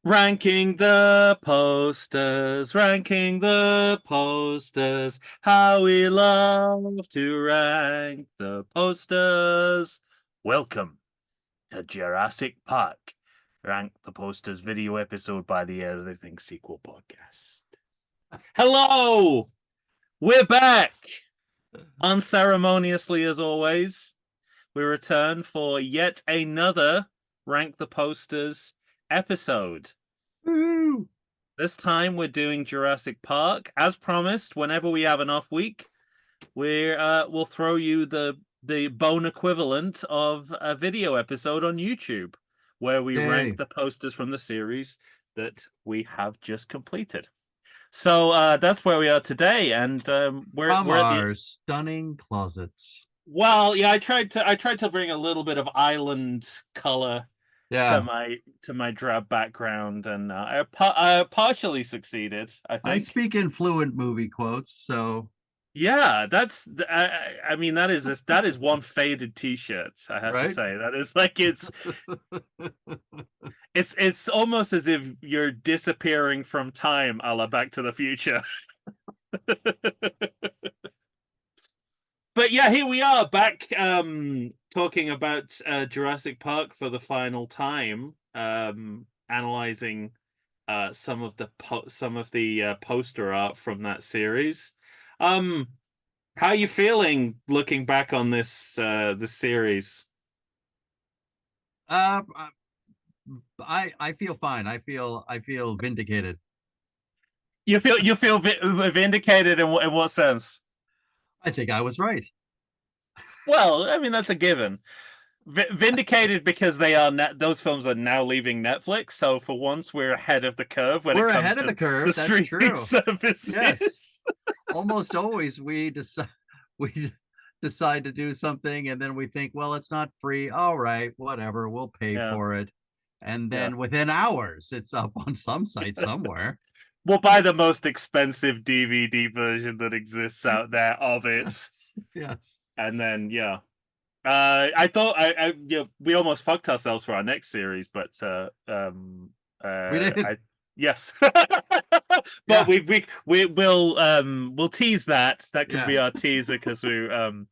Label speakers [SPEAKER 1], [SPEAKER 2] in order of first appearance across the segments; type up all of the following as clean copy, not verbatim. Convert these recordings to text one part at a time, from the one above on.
[SPEAKER 1] Ranking the posters, how we love to rank the posters. Welcome to Jurassic Park, Rank the Posters video episode by the Everything Sequel podcast. Hello! We're back! Unceremoniously as always, we return for yet another Rank the Posters episode.
[SPEAKER 2] Woo!
[SPEAKER 1] This time we're doing Jurassic Park. As promised, whenever we have an off week, we'll throw you the bone equivalent of a video episode on YouTube where we rank
[SPEAKER 2] Yay.
[SPEAKER 1] the posters from the series that we have just completed. So that's where we are today, and we're
[SPEAKER 2] From
[SPEAKER 1] at the
[SPEAKER 2] our stunning closets.
[SPEAKER 1] well, yeah. I tried to bring a little bit of island color to
[SPEAKER 2] Yeah,
[SPEAKER 1] my drab background, and I partially succeeded, I
[SPEAKER 2] I
[SPEAKER 1] think.
[SPEAKER 2] speak in fluent movie quotes, so
[SPEAKER 1] Yeah, I mean that is one faded T-shirt. I have to
[SPEAKER 2] right?
[SPEAKER 1] say that is like it's almost as if you're disappearing from time, a la Back to the Future. But yeah, here we are back talking about Jurassic Park for the final time, analyzing some of the poster art from that series. Um, how are you feeling looking back on this series?
[SPEAKER 2] Uh, I feel fine. I feel vindicated.
[SPEAKER 1] You feel vindicated in what sense?
[SPEAKER 2] I think I was right.
[SPEAKER 1] Well, I mean that's a given. Vindicated because those films are now leaving Netflix. So for once, we're ahead of the curve when it
[SPEAKER 2] We're
[SPEAKER 1] comes
[SPEAKER 2] ahead of
[SPEAKER 1] to
[SPEAKER 2] the curve.
[SPEAKER 1] the
[SPEAKER 2] That's
[SPEAKER 1] streaming
[SPEAKER 2] true. Yes.
[SPEAKER 1] services.
[SPEAKER 2] Almost always we decide we decide to do something and then we think, well, it's not free. All right, whatever, we'll pay
[SPEAKER 1] Yeah,
[SPEAKER 2] for it. And
[SPEAKER 1] yeah.
[SPEAKER 2] then within hours, it's up on some site somewhere.
[SPEAKER 1] We'll buy the most expensive DVD version that exists out there of it,
[SPEAKER 2] Yes. Yes.
[SPEAKER 1] and then yeah. I thought we almost fucked ourselves for our next series, but
[SPEAKER 2] We did.
[SPEAKER 1] I yes, but
[SPEAKER 2] Yeah.
[SPEAKER 1] we'll tease that. That can
[SPEAKER 2] Yeah.
[SPEAKER 1] be our teaser because
[SPEAKER 2] I
[SPEAKER 1] we're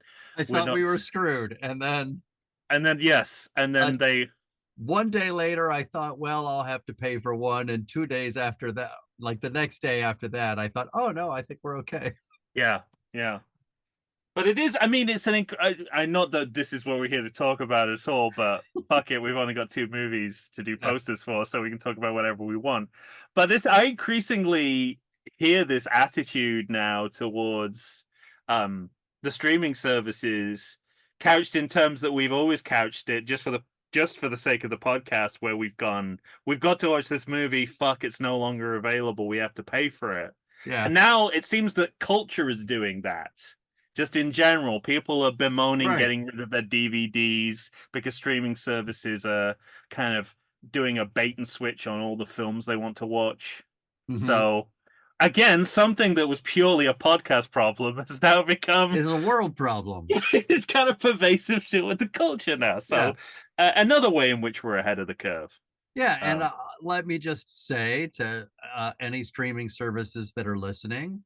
[SPEAKER 2] thought
[SPEAKER 1] not,
[SPEAKER 2] we were screwed. And then
[SPEAKER 1] and then yes, and
[SPEAKER 2] uh,
[SPEAKER 1] then they
[SPEAKER 2] one day later, I thought, well, I'll have to pay for one. And 2 days after that, like the next day after that, I thought, oh, no, I think we're okay.
[SPEAKER 1] yeah, yeah. But it is. I mean, it's I not that this is what we're here to talk about at all, but fuck it, we've only got two movies to do
[SPEAKER 2] Yeah.
[SPEAKER 1] posters for, so we can talk about whatever we want. But I increasingly hear this attitude now towards um the streaming services, couched in terms that we've always couched it, just for the sake of the podcast, where we've got to watch this movie. Fuck, it's no longer available. We have to pay for it.
[SPEAKER 2] Yeah.
[SPEAKER 1] And now it seems that culture is doing that. Just in general, people are bemoaning
[SPEAKER 2] Right.
[SPEAKER 1] getting rid of their DVDs because streaming services are kind of doing a bait and switch on all the films they want to watch.
[SPEAKER 2] Mm-hmm.
[SPEAKER 1] So, again, something that was purely a podcast problem has now become
[SPEAKER 2] It's a world problem.
[SPEAKER 1] it's kind of pervasive to the culture now.
[SPEAKER 2] Yeah.
[SPEAKER 1] So, another way in which we're ahead of the curve.
[SPEAKER 2] Yeah. And
[SPEAKER 1] Um,
[SPEAKER 2] let me just say to any streaming services that are listening,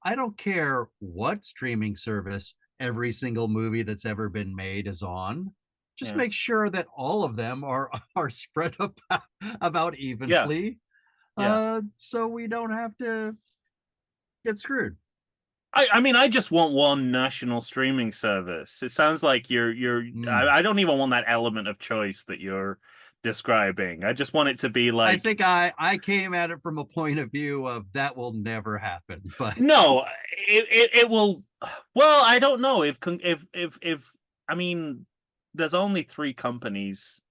[SPEAKER 2] I don't care what streaming service every single movie that's ever been made is on. Just
[SPEAKER 1] yeah,
[SPEAKER 2] make sure that all of them are spread about
[SPEAKER 1] yeah,
[SPEAKER 2] evenly,
[SPEAKER 1] yeah.
[SPEAKER 2] so we don't have to get screwed.
[SPEAKER 1] I mean, I just want one national streaming service. It sounds like you're.
[SPEAKER 2] Mm.
[SPEAKER 1] I don't even want that element of choice that you're describing. I just want it to be
[SPEAKER 2] I
[SPEAKER 1] like,
[SPEAKER 2] think I came at it from a point of view of that will never happen, but
[SPEAKER 1] no, it will. Well, I don't know if I mean, there's only three companies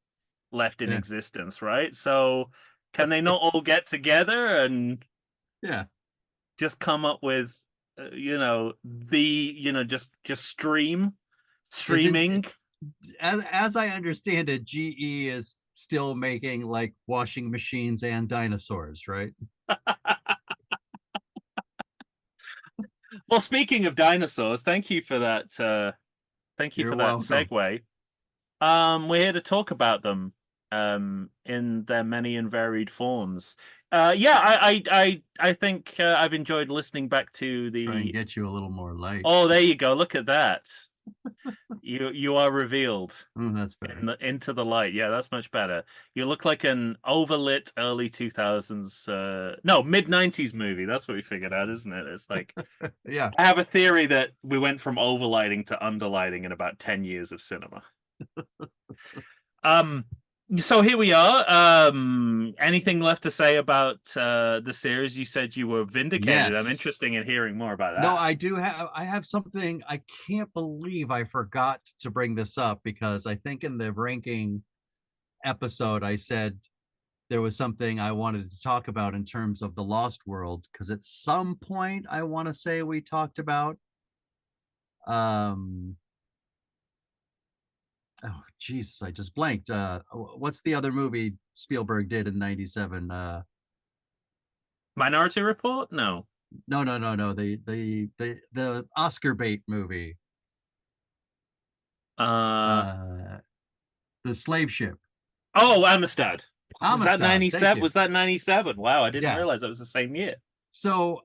[SPEAKER 1] left in
[SPEAKER 2] yeah,
[SPEAKER 1] existence, right? So can they not
[SPEAKER 2] right.
[SPEAKER 1] all get together and
[SPEAKER 2] Yeah.
[SPEAKER 1] just come up with, just
[SPEAKER 2] Isn't
[SPEAKER 1] streaming?
[SPEAKER 2] as I understand it, GE is still making like washing machines and dinosaurs, right?
[SPEAKER 1] Well, speaking of dinosaurs, thank you for that. Thank you
[SPEAKER 2] You're
[SPEAKER 1] for that
[SPEAKER 2] welcome.
[SPEAKER 1] segue. We're here to talk about them. in their many and varied forms. Yeah, I think I've enjoyed listening back to
[SPEAKER 2] Try and
[SPEAKER 1] the.
[SPEAKER 2] get you a little more light.
[SPEAKER 1] Oh, there you go. Look at that. You are revealed
[SPEAKER 2] That's better.
[SPEAKER 1] into the light. Yeah, that's much better. You look like an overlit early 2000s, no, mid 90s movie. That's what we figured out, isn't it? It's like
[SPEAKER 2] Yeah.
[SPEAKER 1] I have a theory that we went from overlighting to underlighting in about 10 years of cinema. Um, so here we are. Anything left to say about the series? You said you were vindicated. I'm
[SPEAKER 2] Yes.
[SPEAKER 1] interested in hearing more about
[SPEAKER 2] No,
[SPEAKER 1] that.
[SPEAKER 2] I have something. I can't believe I forgot to bring this up because I think in the ranking episode I said there was something I wanted to talk about in terms of the Lost World because at some point I want to say we talked about um oh Jesus, I just blanked. What's the other movie Spielberg did in 97?
[SPEAKER 1] Minority Report? No.
[SPEAKER 2] No. The Oscar bait movie.
[SPEAKER 1] Uh
[SPEAKER 2] Uh the slave ship.
[SPEAKER 1] oh, Amistad. Was that
[SPEAKER 2] Amistad. Thank
[SPEAKER 1] 97?
[SPEAKER 2] you.
[SPEAKER 1] Was that 97? Wow, I didn't
[SPEAKER 2] Yeah.
[SPEAKER 1] realize that was the same year.
[SPEAKER 2] So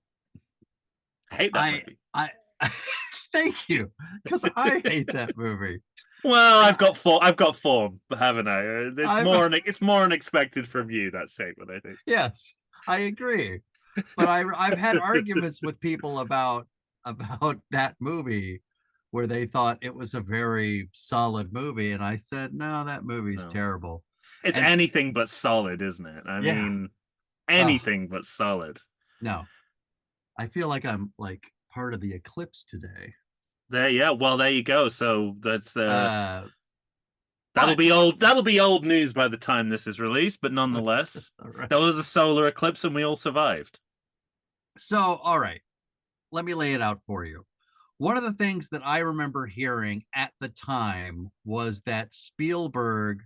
[SPEAKER 1] I hate that
[SPEAKER 2] I
[SPEAKER 1] movie.
[SPEAKER 2] I thank you because I hate that movie.
[SPEAKER 1] Well,
[SPEAKER 2] And
[SPEAKER 1] I've got form, haven't I?
[SPEAKER 2] I've
[SPEAKER 1] It's more unexpected from you, that statement, I think.
[SPEAKER 2] yes, I agree. But I've had arguments with people about that movie where they thought it was a very solid movie, and I said, no, that movie's
[SPEAKER 1] No.
[SPEAKER 2] terrible.
[SPEAKER 1] It's
[SPEAKER 2] And
[SPEAKER 1] anything but solid, isn't it? I
[SPEAKER 2] yeah,
[SPEAKER 1] mean,
[SPEAKER 2] oh
[SPEAKER 1] anything but solid.
[SPEAKER 2] no, I feel like I'm like part of the eclipse today.
[SPEAKER 1] There, yeah. Well, there you go. So that's the
[SPEAKER 2] Uh, but
[SPEAKER 1] that'll be old news by the time this is released. But nonetheless,
[SPEAKER 2] all right.
[SPEAKER 1] there was a solar eclipse and we all survived.
[SPEAKER 2] So all right, let me lay it out for you. One of the things that I remember hearing at the time was that Spielberg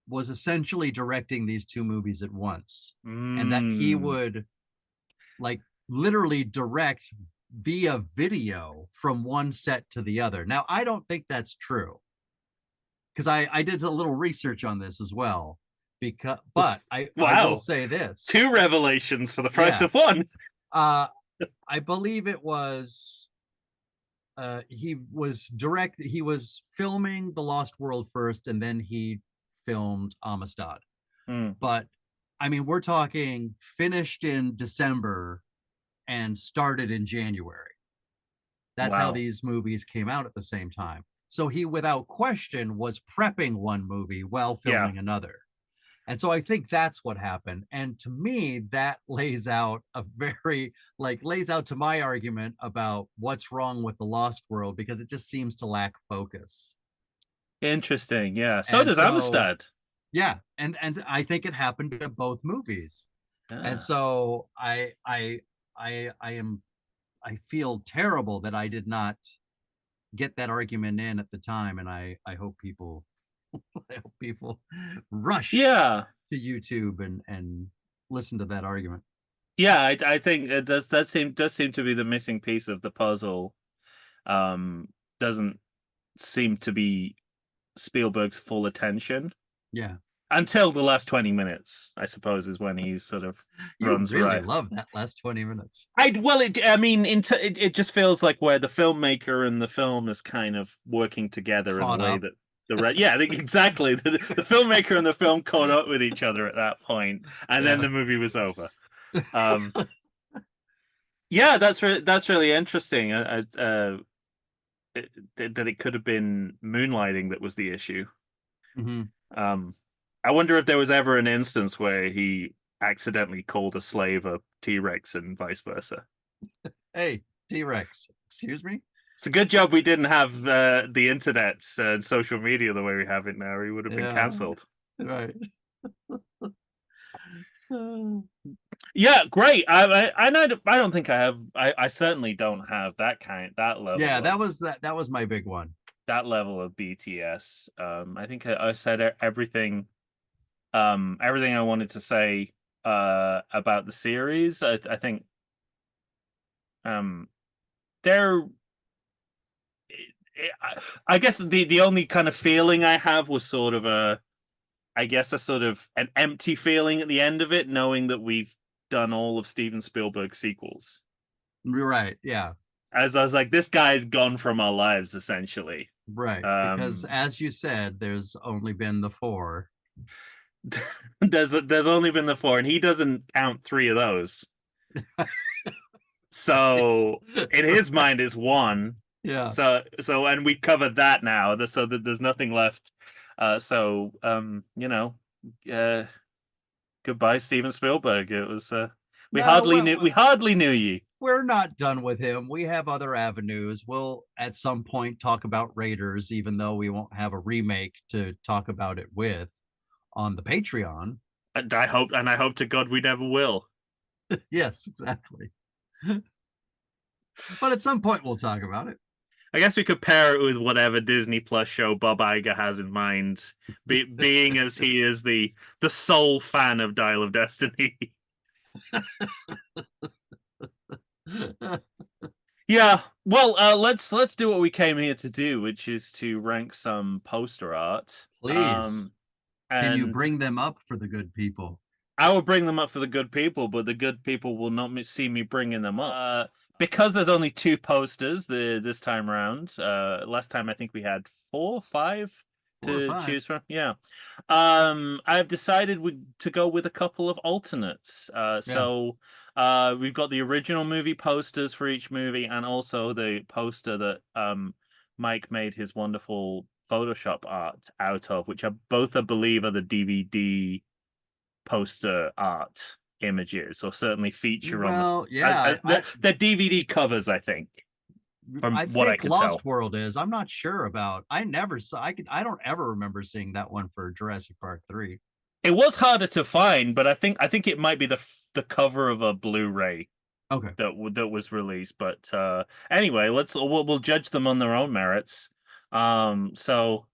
[SPEAKER 2] was essentially directing these two movies at once and that he
[SPEAKER 1] Mm,
[SPEAKER 2] would like literally direct via video from one set to the other. Now, I don't think that's true because I did a little research on this as well. Because, but I will
[SPEAKER 1] wow,
[SPEAKER 2] say this.
[SPEAKER 1] two revelations for the price
[SPEAKER 2] Yeah.
[SPEAKER 1] of one.
[SPEAKER 2] Uh, I believe it was he was filming The Lost World first and then he filmed Amistad.
[SPEAKER 1] Mm,
[SPEAKER 2] But I mean, we're talking finished in December and started in January. That's how
[SPEAKER 1] wow.
[SPEAKER 2] these movies came out at the same time. So he, without question, was prepping one movie while
[SPEAKER 1] Yeah.
[SPEAKER 2] filming another. And so I think that's what happened. And to me, that lays out lays out to my argument about what's wrong with the Lost World because it just seems to lack focus.
[SPEAKER 1] Interesting. Yeah. So
[SPEAKER 2] And
[SPEAKER 1] does
[SPEAKER 2] so,
[SPEAKER 1] Amistad.
[SPEAKER 2] yeah, and I think it happened to both movies. And
[SPEAKER 1] Ah.
[SPEAKER 2] so I am I feel terrible that I did not get that argument in at the time, and I hope people I hope people rush
[SPEAKER 1] Yeah.
[SPEAKER 2] to YouTube and listen to that argument.
[SPEAKER 1] Yeah, I think it does seem to be the missing piece of the puzzle. Um, doesn't seem to be Spielberg's full attention
[SPEAKER 2] Yeah,
[SPEAKER 1] until the last 20 minutes, I suppose, is when he sort of
[SPEAKER 2] you
[SPEAKER 1] runs
[SPEAKER 2] really
[SPEAKER 1] right.
[SPEAKER 2] love that last 20 minutes.
[SPEAKER 1] I mean, it just feels like where the filmmaker and the film is kind of working together in a
[SPEAKER 2] Caught
[SPEAKER 1] way
[SPEAKER 2] up.
[SPEAKER 1] that yeah, I think exactly. The filmmaker and the film caught up with each other at that point, and then
[SPEAKER 2] Yeah.
[SPEAKER 1] the movie was over. Um, yeah, that's really interesting. That it could have been moonlighting that was the issue.
[SPEAKER 2] Hmm.
[SPEAKER 1] Um, I wonder if there was ever an instance where he accidentally called a slave a T-Rex and vice versa.
[SPEAKER 2] Hey, T-Rex, excuse me.
[SPEAKER 1] It's a good job we didn't have the internet and social media the way we have it now. He would have been
[SPEAKER 2] Yeah,
[SPEAKER 1] cancelled.
[SPEAKER 2] right.
[SPEAKER 1] Yeah, great. I don't think I have. I certainly don't have that
[SPEAKER 2] Yeah,
[SPEAKER 1] level
[SPEAKER 2] that
[SPEAKER 1] of
[SPEAKER 2] was that was my big one.
[SPEAKER 1] BTS. I think I said everything. Everything I wanted to say about the series. I think um they're. I guess the only kind of feeling I have was sort of a I guess a sort of an empty feeling at the end of it, knowing that we've done all of Steven Spielberg's sequels.
[SPEAKER 2] Right. Yeah.
[SPEAKER 1] As I was like, this guy's gone from our lives essentially.
[SPEAKER 2] Right. Because
[SPEAKER 1] Um,
[SPEAKER 2] as you said, there's only been the four.
[SPEAKER 1] there's only been the four, and he doesn't count three of those. So in his
[SPEAKER 2] Right.
[SPEAKER 1] mind, it's one.
[SPEAKER 2] Yeah.
[SPEAKER 1] So and we've covered that now, so that there's nothing left. Uh, goodbye, Steven Spielberg. It was we
[SPEAKER 2] No,
[SPEAKER 1] hardly
[SPEAKER 2] well,
[SPEAKER 1] knew we hardly knew you.
[SPEAKER 2] we're not done with him. We have other avenues. We'll at some point talk about Raiders, even though we won't have a remake to talk about it with on the Patreon.
[SPEAKER 1] And I hope to God we never will.
[SPEAKER 2] Yes, exactly. But at some point we'll talk about it.
[SPEAKER 1] I guess we could pair it with whatever Disney Plus show Bob Iger has in mind, being as he is the sole fan of Dial of Destiny. Yeah, well, let's do what we came here to do, which is to rank some poster art.
[SPEAKER 2] Please, can you
[SPEAKER 1] And
[SPEAKER 2] bring them up for the good people?
[SPEAKER 1] I will bring them up for the good people, but the good people will not see me bringing them up. Because there's only two posters this time around. Last time I think we had four, five
[SPEAKER 2] Four or
[SPEAKER 1] to
[SPEAKER 2] five.
[SPEAKER 1] choose from. Yeah. I've decided to go with a couple of alternates.
[SPEAKER 2] Yeah.
[SPEAKER 1] We've got the original movie posters for each movie, and also the poster that Mike made his wonderful Photoshop art out of, which I believe are the DVD poster art images, or certainly feature on
[SPEAKER 2] Well,
[SPEAKER 1] as
[SPEAKER 2] yeah,
[SPEAKER 1] the DVD covers, I think, from
[SPEAKER 2] I
[SPEAKER 1] what I
[SPEAKER 2] think
[SPEAKER 1] could tell.
[SPEAKER 2] Lost World is. I'm not sure about. I never saw. I don't ever remember seeing that one for Jurassic Park 3.
[SPEAKER 1] It was harder to find, but I think it might be the cover of a Blu-ray
[SPEAKER 2] Okay.
[SPEAKER 1] that was released. But anyway, we'll judge them on their own merits. So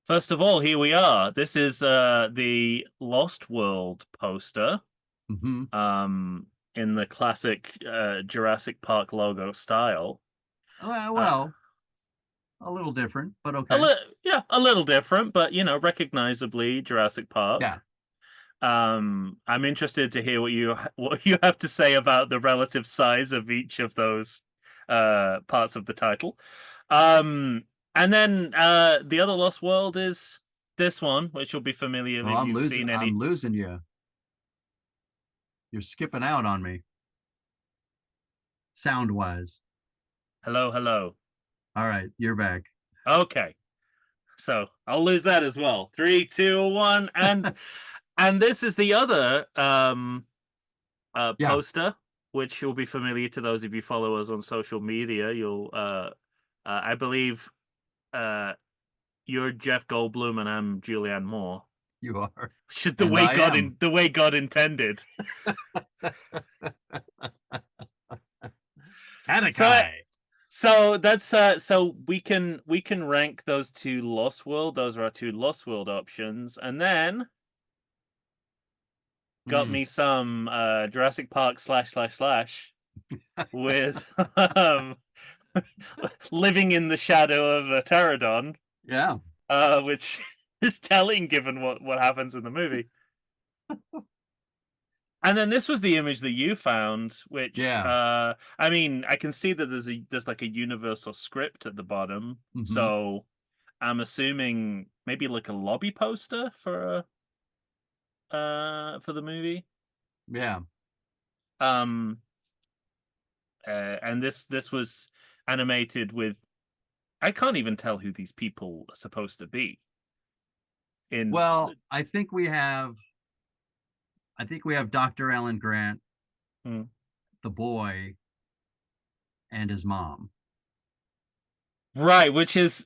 [SPEAKER 1] first of all, here we are. This is the Lost World poster.
[SPEAKER 2] Mm-hmm.
[SPEAKER 1] In the classic Jurassic Park logo style. Uh,
[SPEAKER 2] Well, a little different, but
[SPEAKER 1] a
[SPEAKER 2] okay.
[SPEAKER 1] little, yeah, a little different, but recognizably Jurassic Park.
[SPEAKER 2] Yeah.
[SPEAKER 1] I'm interested to hear what you have to say about the relative size of each of those parts of the title. Um, and then the other Lost World is this one, which will be familiar
[SPEAKER 2] Oh,
[SPEAKER 1] if you've seen any.
[SPEAKER 2] I'm losing you. You're skipping out on me, sound wise.
[SPEAKER 1] Hello, hello.
[SPEAKER 2] All right, you're back.
[SPEAKER 1] Okay, so I'll lose that as well. Three, two, one, and this is the other
[SPEAKER 2] Yeah,
[SPEAKER 1] poster, which will be familiar to those of you follow us on social media. I believe, uh, you're Jeff Goldblum and I'm Julianne Moore.
[SPEAKER 2] you are,
[SPEAKER 1] Should
[SPEAKER 2] and I am.
[SPEAKER 1] the way God intended. So
[SPEAKER 2] Anakai.
[SPEAKER 1] so that's so we can rank those two Lost World. Those are our two Lost World options, and then got
[SPEAKER 2] Mm,
[SPEAKER 1] me some Jurassic Park / with um, living in the shadow of a pterodon,
[SPEAKER 2] yeah.
[SPEAKER 1] which is telling given what happens in the movie. And then this was the image that you found, which
[SPEAKER 2] Yeah.
[SPEAKER 1] I mean, I can see that there's like a universal script at the bottom,
[SPEAKER 2] Hmm.
[SPEAKER 1] so I'm assuming maybe like a lobby poster for the movie.
[SPEAKER 2] Yeah.
[SPEAKER 1] Um, and this was animated with, I can't even tell who these people are supposed to be. In
[SPEAKER 2] Well, I think we have Dr. Alan Grant,
[SPEAKER 1] mm,
[SPEAKER 2] the boy, and his mom.
[SPEAKER 1] right, which is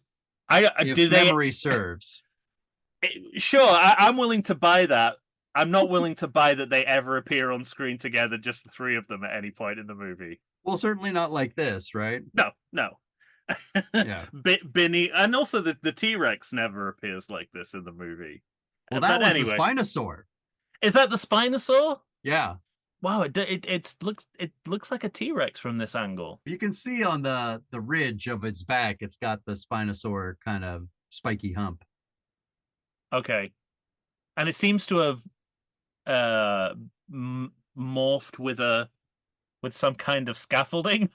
[SPEAKER 1] I
[SPEAKER 2] If
[SPEAKER 1] do they
[SPEAKER 2] memory serves.
[SPEAKER 1] sure, I'm willing to buy that. I'm not willing to buy that they ever appear on screen together, just the three of them at any point in the movie.
[SPEAKER 2] Well, certainly not like this, right?
[SPEAKER 1] No, no.
[SPEAKER 2] Yeah.
[SPEAKER 1] Benny, and also the T Rex never appears like this in the movie.
[SPEAKER 2] Well, that
[SPEAKER 1] But
[SPEAKER 2] was the
[SPEAKER 1] anyway,
[SPEAKER 2] Spinosaur.
[SPEAKER 1] is that the Spinosaur?
[SPEAKER 2] Yeah.
[SPEAKER 1] Wow, it looks like a T Rex from this angle.
[SPEAKER 2] You can see on the ridge of its back, it's got the Spinosaur kind of spiky hump.
[SPEAKER 1] Okay, and it seems to have uh morphed with some kind of scaffolding.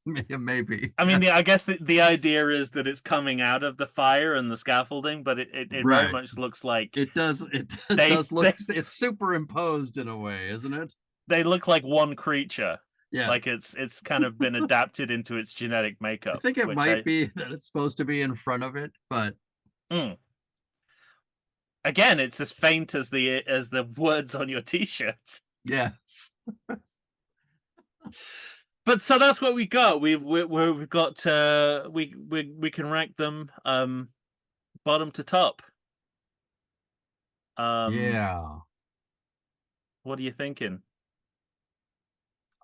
[SPEAKER 2] Maybe,
[SPEAKER 1] I mean, I
[SPEAKER 2] yes.
[SPEAKER 1] guess the idea is that it's coming out of the fire and the scaffolding, but it very
[SPEAKER 2] Right.
[SPEAKER 1] much looks like
[SPEAKER 2] It
[SPEAKER 1] they
[SPEAKER 2] does look,
[SPEAKER 1] they
[SPEAKER 2] it's superimposed in a way, isn't it?
[SPEAKER 1] they look like one creature.
[SPEAKER 2] Yeah.
[SPEAKER 1] Like it's kind of been adapted into its genetic
[SPEAKER 2] I
[SPEAKER 1] makeup,
[SPEAKER 2] think it
[SPEAKER 1] which
[SPEAKER 2] might be that it's supposed to be in front of it, but
[SPEAKER 1] mm, again, it's as faint as the words on your t-shirts.
[SPEAKER 2] yes.
[SPEAKER 1] But so that's what we got. We've got we can rank them bottom to top. Um,
[SPEAKER 2] Yeah.
[SPEAKER 1] what are you thinking?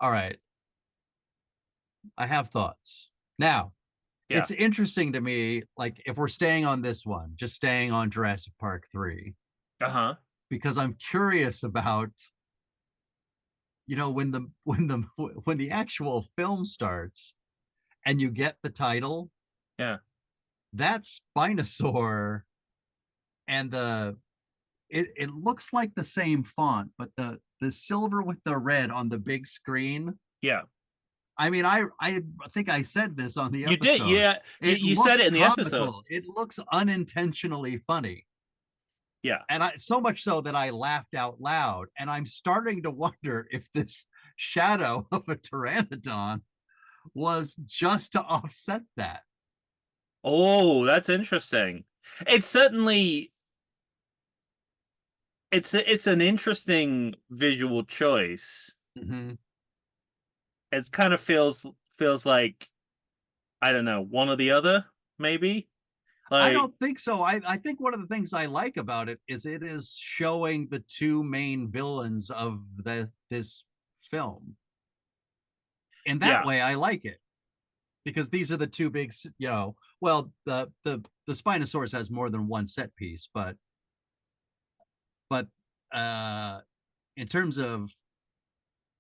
[SPEAKER 2] All right. I have thoughts. Now,
[SPEAKER 1] Yeah.
[SPEAKER 2] it's interesting to me, like if we're staying on this one, just staying on Jurassic Park 3,
[SPEAKER 1] Uh huh.
[SPEAKER 2] because I'm curious about, when the actual film starts and you get the title,
[SPEAKER 1] Yeah.
[SPEAKER 2] that Spinosaur and it looks like the same font, but the silver with the red on the big screen.
[SPEAKER 1] Yeah.
[SPEAKER 2] I mean, I think I said this on the
[SPEAKER 1] You did.
[SPEAKER 2] episode.
[SPEAKER 1] Yeah.
[SPEAKER 2] It
[SPEAKER 1] You said
[SPEAKER 2] looks
[SPEAKER 1] it in the episode.
[SPEAKER 2] comical. It looks unintentionally funny.
[SPEAKER 1] Yeah.
[SPEAKER 2] And I, so much so that I laughed out loud. And I'm starting to wonder if this shadow of a pteranodon was just to offset that.
[SPEAKER 1] Oh, that's interesting. It's certainly it's an interesting visual choice.
[SPEAKER 2] Mm-hmm.
[SPEAKER 1] It kind of feels like I don't know, one or the other, maybe.
[SPEAKER 2] I
[SPEAKER 1] Like,
[SPEAKER 2] don't think so. I think one of the things I like about it is it is showing the two main villains of this film. In that
[SPEAKER 1] yeah,
[SPEAKER 2] way, I like it because these are the two big, well, the Spinosaurus has more than one set piece, but uh, in terms of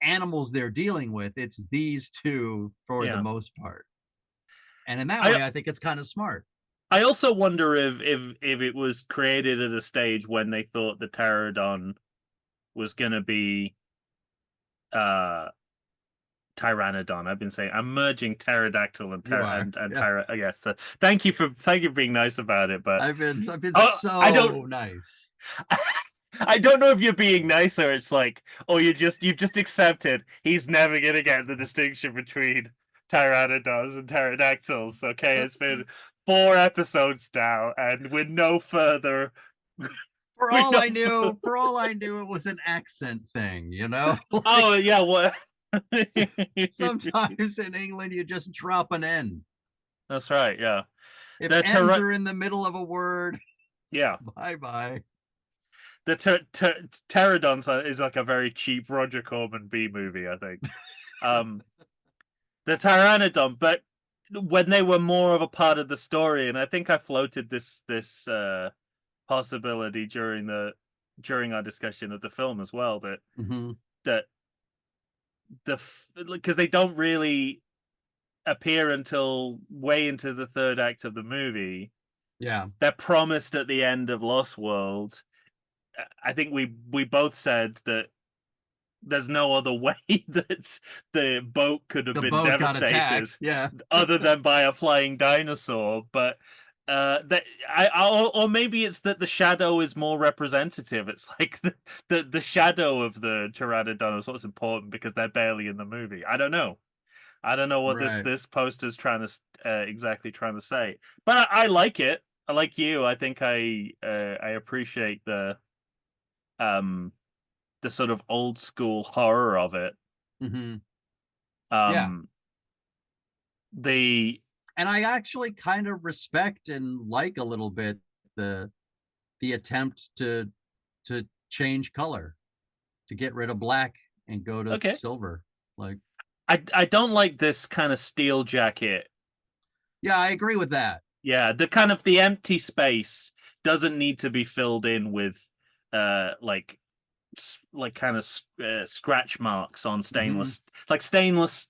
[SPEAKER 2] animals they're dealing with, it's these two for the
[SPEAKER 1] yeah.
[SPEAKER 2] most part. And in that
[SPEAKER 1] I
[SPEAKER 2] way, I think it's kind of smart.
[SPEAKER 1] I also wonder if it was created at a stage when they thought the pterodon was gonna be uh Tyrannodon. I've been saying I'm merging pterodactyl and
[SPEAKER 2] You are, yeah.
[SPEAKER 1] yes. So thank you for being nice about it, but
[SPEAKER 2] I've been
[SPEAKER 1] oh, I don't
[SPEAKER 2] so nice.
[SPEAKER 1] I don't know if you're being nice or it's like, oh, you've just accepted he's never gonna get the distinction between pteranodons and pterodactyls. Okay, it's been 4 episodes now, and we're no further.
[SPEAKER 2] For
[SPEAKER 1] We're
[SPEAKER 2] all
[SPEAKER 1] no
[SPEAKER 2] I
[SPEAKER 1] further.
[SPEAKER 2] knew, for all I knew, it was an accent thing,
[SPEAKER 1] Oh
[SPEAKER 2] like
[SPEAKER 1] yeah, what?
[SPEAKER 2] sometimes in England you just drop an N.
[SPEAKER 1] That's right. Yeah,
[SPEAKER 2] If
[SPEAKER 1] the
[SPEAKER 2] N's
[SPEAKER 1] ter-
[SPEAKER 2] are in the middle of a word,
[SPEAKER 1] yeah
[SPEAKER 2] bye bye.
[SPEAKER 1] the pterodons is like a very cheap Roger Corman B movie. I think. Um, the pteranodon, but when they were more of a part of the story, and I think I floated this possibility during our discussion of the film as well
[SPEAKER 2] Mm-hmm.
[SPEAKER 1] that because they don't really appear until way into the third act of the movie.
[SPEAKER 2] Yeah.
[SPEAKER 1] They're promised at the end of Lost World. I think we both said that there's no other way that the boat could have
[SPEAKER 2] The
[SPEAKER 1] been
[SPEAKER 2] boat got
[SPEAKER 1] devastated
[SPEAKER 2] attacked. Yeah.
[SPEAKER 1] other than by a flying dinosaur. But that or maybe it's that the shadow is more representative. It's like the shadow of the pteranodon is what's important because they're barely in the movie. I don't know. I don't know what
[SPEAKER 2] Right.
[SPEAKER 1] this poster's trying to exactly trying to say, but I like it. I like you. I think I appreciate um the sort of old school horror of it.
[SPEAKER 2] Mm-hmm. Yeah.
[SPEAKER 1] Um, the
[SPEAKER 2] And I actually kind of respect and like a little bit the the attempt to change color, to get rid of black and go to
[SPEAKER 1] okay.
[SPEAKER 2] silver. Like,
[SPEAKER 1] I don't like this kind of steel jacket.
[SPEAKER 2] yeah, I agree with that.
[SPEAKER 1] Yeah, the kind of the empty space doesn't need to be filled in with like like kind of scratch marks on
[SPEAKER 2] Hmm.
[SPEAKER 1] stainless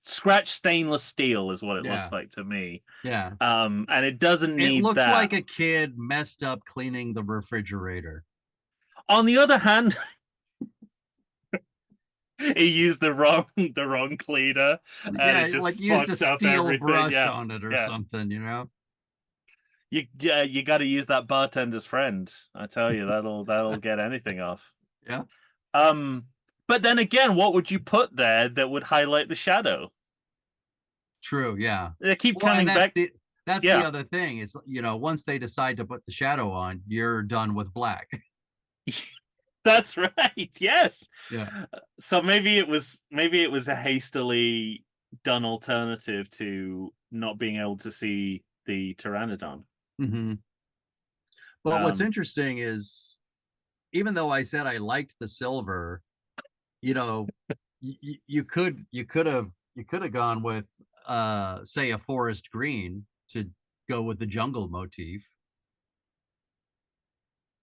[SPEAKER 1] steel is what it looks
[SPEAKER 2] Yeah,
[SPEAKER 1] like to me.
[SPEAKER 2] yeah.
[SPEAKER 1] And it doesn't
[SPEAKER 2] It
[SPEAKER 1] need
[SPEAKER 2] looks
[SPEAKER 1] that.
[SPEAKER 2] like a kid messed up cleaning the refrigerator.
[SPEAKER 1] On the other hand, he used the wrong cleaner, and it
[SPEAKER 2] Yeah,
[SPEAKER 1] just
[SPEAKER 2] like used a
[SPEAKER 1] fucks up
[SPEAKER 2] steel
[SPEAKER 1] everything.
[SPEAKER 2] brush
[SPEAKER 1] Yeah,
[SPEAKER 2] on it or
[SPEAKER 1] yeah.
[SPEAKER 2] something, you know?
[SPEAKER 1] You got to use that bartender's friend. I tell you, that'll get anything off.
[SPEAKER 2] Yeah,
[SPEAKER 1] Um, but then again, what would you put there that would highlight the shadow?
[SPEAKER 2] true, yeah.
[SPEAKER 1] They keep
[SPEAKER 2] Well, and
[SPEAKER 1] coming back.
[SPEAKER 2] that's the
[SPEAKER 1] Yeah,
[SPEAKER 2] other thing is, once they decide to put the shadow on, you're done with black.
[SPEAKER 1] that's right. Yes.
[SPEAKER 2] Yeah.
[SPEAKER 1] So maybe it was a hastily done alternative to not being able to see the pteranodon.
[SPEAKER 2] Hmm. But what's
[SPEAKER 1] Um,
[SPEAKER 2] interesting is, even though I said I liked the silver, you know, you could have gone with say a forest green to go with the jungle motif.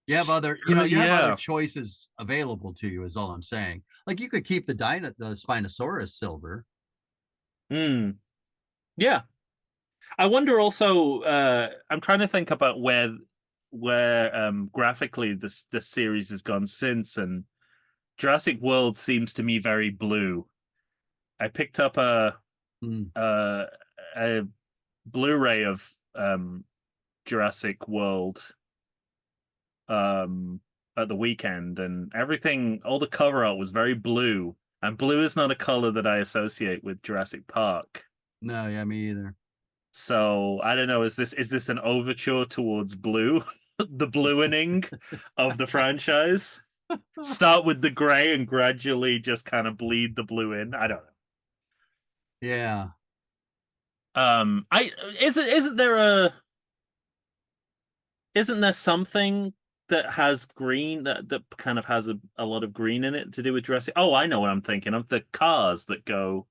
[SPEAKER 2] You have other
[SPEAKER 1] yeah.
[SPEAKER 2] choices available to you, is all I'm saying. Like, you could keep the Spinosaurus silver.
[SPEAKER 1] Hmm. Yeah. I wonder also. I'm trying to think about where graphically this series has gone since, and Jurassic World seems to me very blue. I picked up
[SPEAKER 2] Mm,
[SPEAKER 1] a, a Blu-ray of Jurassic World um at the weekend, and everything, all the cover art was very blue, and blue is not a color that I associate with Jurassic Park.
[SPEAKER 2] no, yeah, me either.
[SPEAKER 1] So I don't know, is this an overture towards blue? The blueing of the franchise? Start with the gray and gradually just kind of bleed the blue in. I don't
[SPEAKER 2] Yeah.
[SPEAKER 1] know. I isn't there something that has green that kind of has a lot of green in it to do with Jurassic? Oh, I know what I'm thinking of, the cars that go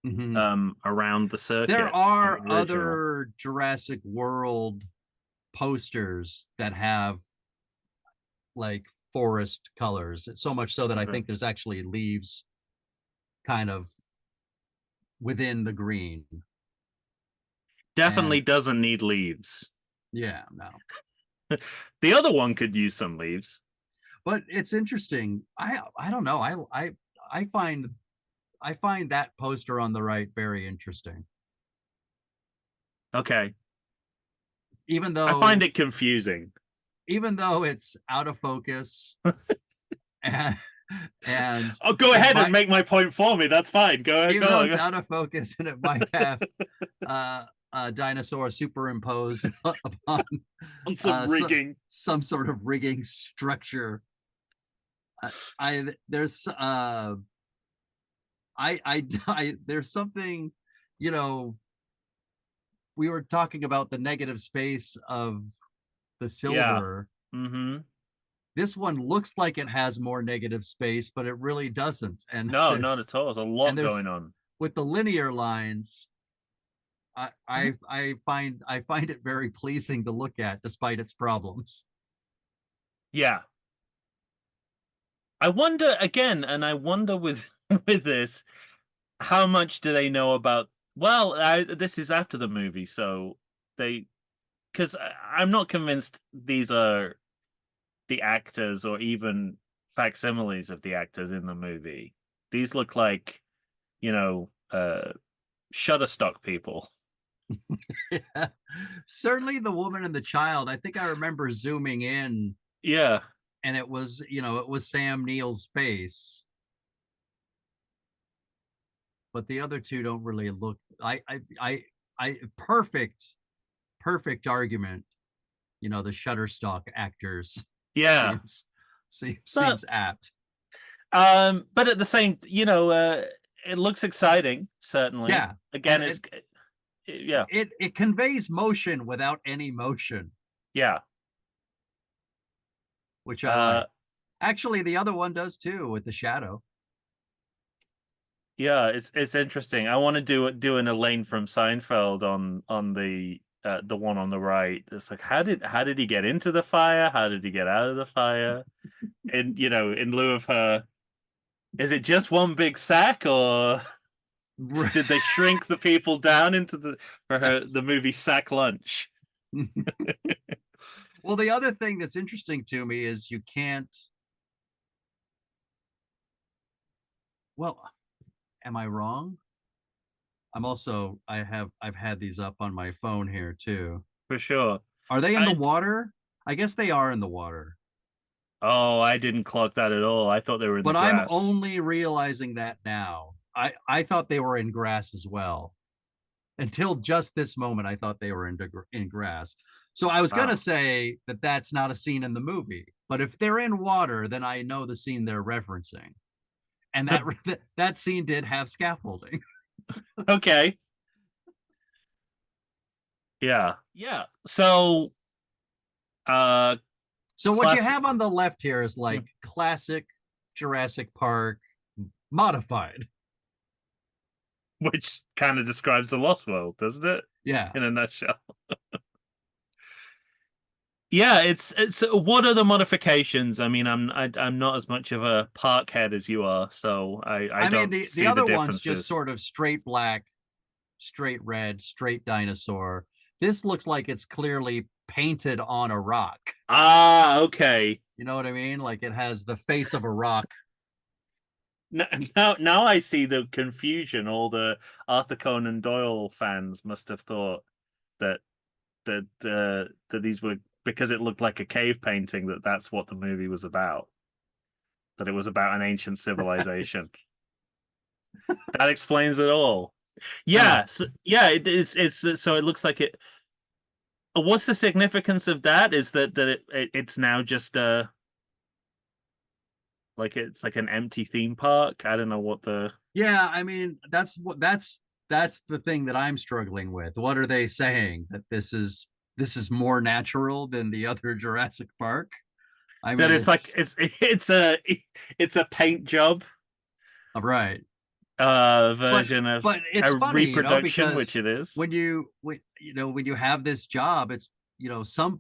[SPEAKER 2] Hmm.
[SPEAKER 1] around the
[SPEAKER 2] There
[SPEAKER 1] circuit in
[SPEAKER 2] are
[SPEAKER 1] the original.
[SPEAKER 2] other Jurassic World posters that have like forest colors. So much so that I
[SPEAKER 1] Okay.
[SPEAKER 2] think there's actually leaves kind of within the green.
[SPEAKER 1] Definitely
[SPEAKER 2] And
[SPEAKER 1] doesn't need leaves.
[SPEAKER 2] yeah, no.
[SPEAKER 1] The other one could use some leaves.
[SPEAKER 2] But it's interesting. I don't know. I find that poster on the right very interesting.
[SPEAKER 1] Okay.
[SPEAKER 2] Even
[SPEAKER 1] I find
[SPEAKER 2] though
[SPEAKER 1] it confusing.
[SPEAKER 2] even though it's out of focus, and and
[SPEAKER 1] Oh, go
[SPEAKER 2] it
[SPEAKER 1] ahead and
[SPEAKER 2] might
[SPEAKER 1] make my point for me. That's fine. Go ahead,
[SPEAKER 2] even though it's
[SPEAKER 1] go.
[SPEAKER 2] out of focus, and it might have a dinosaur superimposed upon
[SPEAKER 1] On some
[SPEAKER 2] so,
[SPEAKER 1] rigging.
[SPEAKER 2] some sort of rigging structure. I there's I there's something, you know, we were talking about the negative space of the
[SPEAKER 1] Yeah.
[SPEAKER 2] silver.
[SPEAKER 1] Mm-hmm.
[SPEAKER 2] This one looks like it has more negative space, but it really doesn't. And
[SPEAKER 1] No, not
[SPEAKER 2] there's
[SPEAKER 1] at all. There's a
[SPEAKER 2] and
[SPEAKER 1] lot
[SPEAKER 2] there's
[SPEAKER 1] going on.
[SPEAKER 2] with the linear lines, I find it very pleasing to look at, despite its problems.
[SPEAKER 1] Yeah. I wonder again, and I wonder with with this, how much do they know about? Well, this is after the movie, so they because I'm not convinced these are the actors or even facsimiles of the actors in the movie. These look like, Shutterstock people.
[SPEAKER 2] Yeah. Certainly the woman and the child. I think I remember zooming in,
[SPEAKER 1] Yeah,
[SPEAKER 2] and it was Sam Neill's face, but the other two don't really look. I perfect argument. The Shutterstock actors
[SPEAKER 1] yeah.
[SPEAKER 2] seems seems
[SPEAKER 1] But
[SPEAKER 2] seems apt.
[SPEAKER 1] but at the same, it looks exciting. Certainly,
[SPEAKER 2] Yeah, and
[SPEAKER 1] again,
[SPEAKER 2] it
[SPEAKER 1] yeah,
[SPEAKER 2] it it conveys motion without any motion,
[SPEAKER 1] yeah.
[SPEAKER 2] which I
[SPEAKER 1] Uh,
[SPEAKER 2] like. Actually, the other one does too with the shadow.
[SPEAKER 1] Yeah, it's interesting. I want to do an Elaine from Seinfeld on the one on the right. It's like how did he get into the fire? How did he get out of the fire? in lieu of her. Is it just one big sack, or did they shrink the people down into the
[SPEAKER 2] Yes.
[SPEAKER 1] movie Sack Lunch?
[SPEAKER 2] Well, the other thing that's interesting to me is you can't. Well, am I wrong? I've had these up on my phone here too.
[SPEAKER 1] For sure.
[SPEAKER 2] Are they in the
[SPEAKER 1] I
[SPEAKER 2] water? I guess they are in the water.
[SPEAKER 1] Oh, I didn't clock that at all. I thought they were in the
[SPEAKER 2] But I'm
[SPEAKER 1] grass.
[SPEAKER 2] only realizing that now. I thought they were in grass as well. Until just this moment, I thought they were in grass. So I was going to
[SPEAKER 1] Wow.
[SPEAKER 2] say that that's not a scene in the movie. But if they're in water, then I know the scene they're referencing. And that scene did have scaffolding.
[SPEAKER 1] Okay. Yeah. Yeah. So, uh,
[SPEAKER 2] So what you
[SPEAKER 1] class,
[SPEAKER 2] have on the left here is like classic Jurassic Park modified.
[SPEAKER 1] which kind of describes the Lost World, doesn't it?
[SPEAKER 2] Yeah.
[SPEAKER 1] In a nutshell. Yeah, it's what are the modifications? I mean, I'm not as much of a park head as you are, so I
[SPEAKER 2] I mean
[SPEAKER 1] don't
[SPEAKER 2] the
[SPEAKER 1] see the
[SPEAKER 2] other one's just
[SPEAKER 1] differences.
[SPEAKER 2] sort of straight black, straight red, straight dinosaur. This looks like it's clearly painted on a rock.
[SPEAKER 1] Ah, okay.
[SPEAKER 2] You know what I mean? Like it has the face of a rock.
[SPEAKER 1] Now I see the confusion all the Arthur Conan Doyle fans must have thought that that these were, because it looked like a cave painting, that's what the movie was about. That it was about an ancient civilization. That explains it all.
[SPEAKER 2] Huh.
[SPEAKER 1] Yeah, yeah, it's so it looks like it. What's the significance of that? Is that it's now just like it's like an empty theme park? I don't know what the
[SPEAKER 2] Yeah, I mean that's the thing that I'm struggling with. What are they saying that this is more natural than the other Jurassic Park? I
[SPEAKER 1] that
[SPEAKER 2] mean,
[SPEAKER 1] it's like it's a paint job
[SPEAKER 2] right. But
[SPEAKER 1] version of
[SPEAKER 2] it's
[SPEAKER 1] a
[SPEAKER 2] funny, you know,
[SPEAKER 1] reproduction, which
[SPEAKER 2] because
[SPEAKER 1] it is.
[SPEAKER 2] when you have this job, it's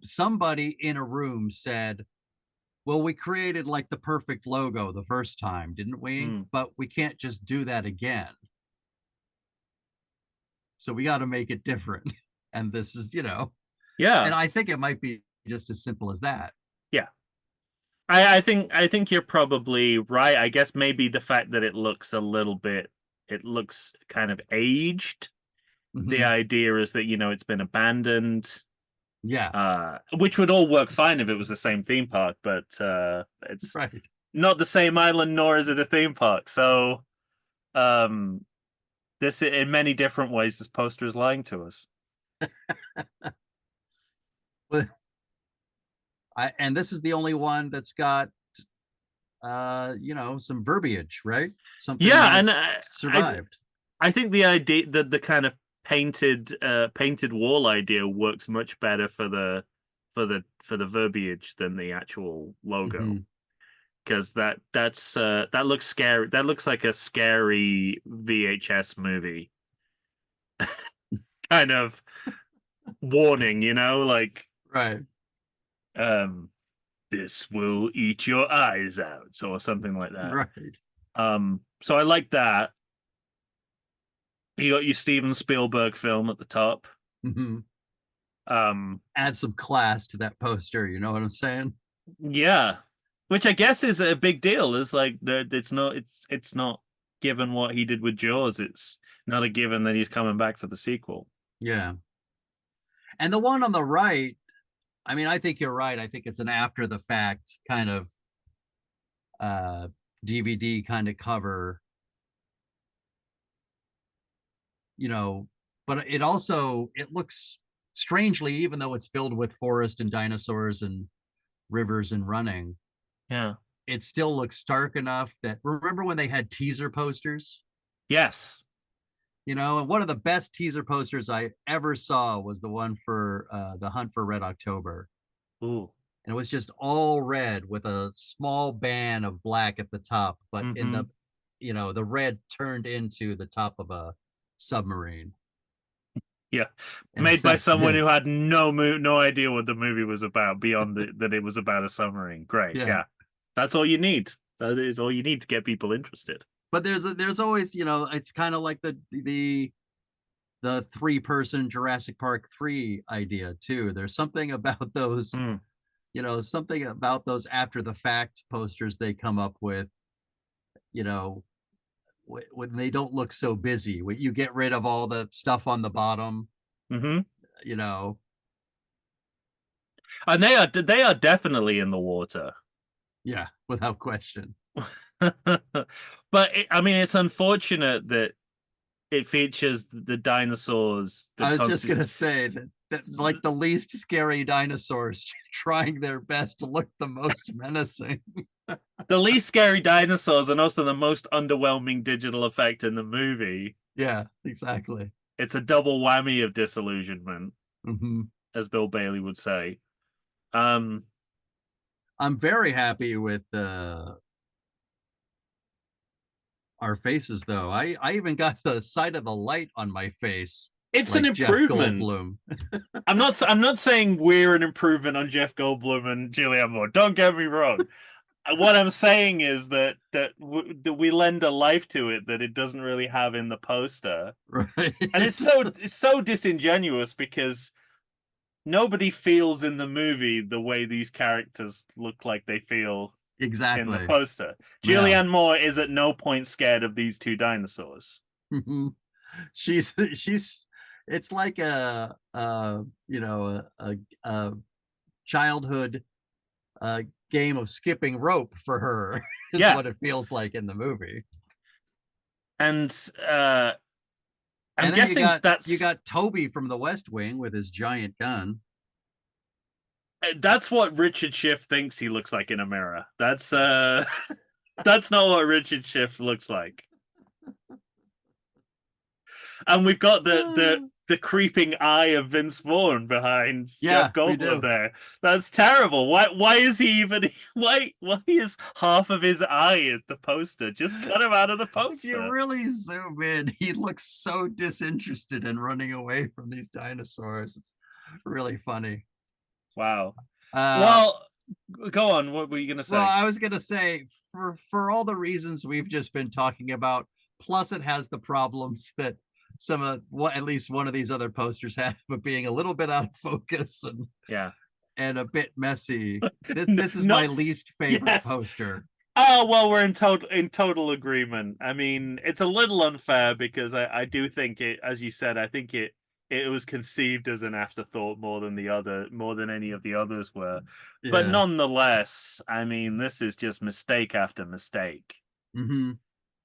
[SPEAKER 2] somebody in a room said, "Well, we created like the perfect logo the first time, didn't we?
[SPEAKER 1] Mm.
[SPEAKER 2] But we can't just do that again. So we got to make it different." And this is, and
[SPEAKER 1] Yeah,
[SPEAKER 2] I think it might be just as simple as that.
[SPEAKER 1] yeah. I think you're probably right. I guess maybe the fact that it looks kind of aged. The
[SPEAKER 2] Mhm.
[SPEAKER 1] idea is that it's been abandoned,
[SPEAKER 2] Yeah,
[SPEAKER 1] which would all work fine if it was the same theme park, but it's
[SPEAKER 2] right.
[SPEAKER 1] not the same island, nor is it a theme park. So, um, this in many different ways, this poster is lying to us.
[SPEAKER 2] But and this is the only one that's got some verbiage, right? Something
[SPEAKER 1] Yeah, and
[SPEAKER 2] has
[SPEAKER 1] I
[SPEAKER 2] survived.
[SPEAKER 1] I think the idea that the kind of painted wall idea works much better for the verbiage than the actual logo,
[SPEAKER 2] Mhm.
[SPEAKER 1] because that looks scary. That looks like a scary VHS movie kind of warning, like
[SPEAKER 2] Right.
[SPEAKER 1] um this will eat your eyes out or something like that.
[SPEAKER 2] Right.
[SPEAKER 1] So I like that. You got your Steven Spielberg film at the top.
[SPEAKER 2] Mhm.
[SPEAKER 1] Um
[SPEAKER 2] Add some class to that poster. You know what I'm saying?
[SPEAKER 1] yeah. Which I guess is a big deal. Is like it's not given what he did with Jaws, it's not a given that he's coming back for the sequel.
[SPEAKER 2] Yeah. And the one on the right, I mean, I think you're right. I think it's an after the fact kind of uh DVD kind of cover, you know, but it looks strangely, even though it's filled with forest and dinosaurs and rivers and running,
[SPEAKER 1] Yeah.
[SPEAKER 2] it still looks stark enough that remember when they had teaser posters?
[SPEAKER 1] Yes.
[SPEAKER 2] And one of the best teaser posters I ever saw was the one for the Hunt for Red October.
[SPEAKER 1] Ooh.
[SPEAKER 2] And it was just all red with a small band of black at the top, but
[SPEAKER 1] Mm-hmm.
[SPEAKER 2] the red turned into the top of a submarine.
[SPEAKER 1] Yeah.
[SPEAKER 2] And
[SPEAKER 1] Made by
[SPEAKER 2] that's
[SPEAKER 1] someone
[SPEAKER 2] it.
[SPEAKER 1] who had no idea what the movie was about beyond that it was about a submarine. Great.
[SPEAKER 2] Yeah.
[SPEAKER 1] Yeah. That's all you need. That is all you need to get people interested.
[SPEAKER 2] But there's always, it's kind of like the 3-person Jurassic Park 3 idea too. There's something about those,
[SPEAKER 1] Mm.
[SPEAKER 2] something about those after the fact posters they come up with, you know, when they don't look so busy, when you get rid of all the stuff on the bottom,
[SPEAKER 1] Hmm.
[SPEAKER 2] you know.
[SPEAKER 1] And they are definitely in the water.
[SPEAKER 2] Yeah, without question.
[SPEAKER 1] But I mean, it's unfortunate that it features the dinosaurs
[SPEAKER 2] I
[SPEAKER 1] that
[SPEAKER 2] was just
[SPEAKER 1] constitute
[SPEAKER 2] gonna say that like the least scary dinosaurs trying their best to look the most menacing.
[SPEAKER 1] the least scary dinosaurs and also the most underwhelming digital effect in the movie.
[SPEAKER 2] Yeah, exactly.
[SPEAKER 1] It's a double whammy of disillusionment,
[SPEAKER 2] Hmm.
[SPEAKER 1] as Bill Bailey would say. Um,
[SPEAKER 2] I'm very happy with our faces, though. I even got the side of the light on my face,
[SPEAKER 1] it's an
[SPEAKER 2] like Jeff
[SPEAKER 1] improvement.
[SPEAKER 2] Goldblum.
[SPEAKER 1] I'm not saying we're an improvement on Jeff Goldblum and Julianne Moore. Don't get me wrong. What I'm saying is that we lend a life to it that it doesn't really have in the poster,
[SPEAKER 2] Right.
[SPEAKER 1] and it's so disingenuous because nobody feels in the movie the way these characters look like they feel in the
[SPEAKER 2] Exactly.
[SPEAKER 1] poster.
[SPEAKER 2] Yeah.
[SPEAKER 1] Julianne Moore is at no point scared of these two dinosaurs.
[SPEAKER 2] She's it's like a childhood game of skipping rope for her is
[SPEAKER 1] Yeah,
[SPEAKER 2] what it feels like in the movie.
[SPEAKER 1] and uh, I'm
[SPEAKER 2] And then
[SPEAKER 1] guessing
[SPEAKER 2] you got Toby from the West Wing with his giant gun.
[SPEAKER 1] that's what Richard Schiff thinks he looks like in a mirror. That's not what Richard Schiff looks like. And we've got the creeping eye of Vince Vaughn behind
[SPEAKER 2] Yeah,
[SPEAKER 1] Jeff
[SPEAKER 2] we
[SPEAKER 1] Goldblum
[SPEAKER 2] do.
[SPEAKER 1] there. That's terrible. Why is he even why is half of his eye at the poster? Just cut him out of the
[SPEAKER 2] If you
[SPEAKER 1] poster.
[SPEAKER 2] really zoom in, he looks so disinterested in running away from these dinosaurs. It's really funny.
[SPEAKER 1] Wow.
[SPEAKER 2] Uh,
[SPEAKER 1] Well, go on. What were you gonna
[SPEAKER 2] well,
[SPEAKER 1] say?
[SPEAKER 2] I was gonna say for all the reasons we've just been talking about, plus it has the problems that some of what at least one of these other posters have, but being a little bit out of focus
[SPEAKER 1] Yeah.
[SPEAKER 2] and a bit messy. This is
[SPEAKER 1] No.
[SPEAKER 2] my least favorite
[SPEAKER 1] Yes.
[SPEAKER 2] poster.
[SPEAKER 1] Oh well, we're in total agreement. I mean, it's a little unfair because I do think it, as you said, I think it was conceived as an afterthought more than any of the others were. But
[SPEAKER 2] Yeah.
[SPEAKER 1] nonetheless, I mean, this is just mistake after mistake.
[SPEAKER 2] Hmm.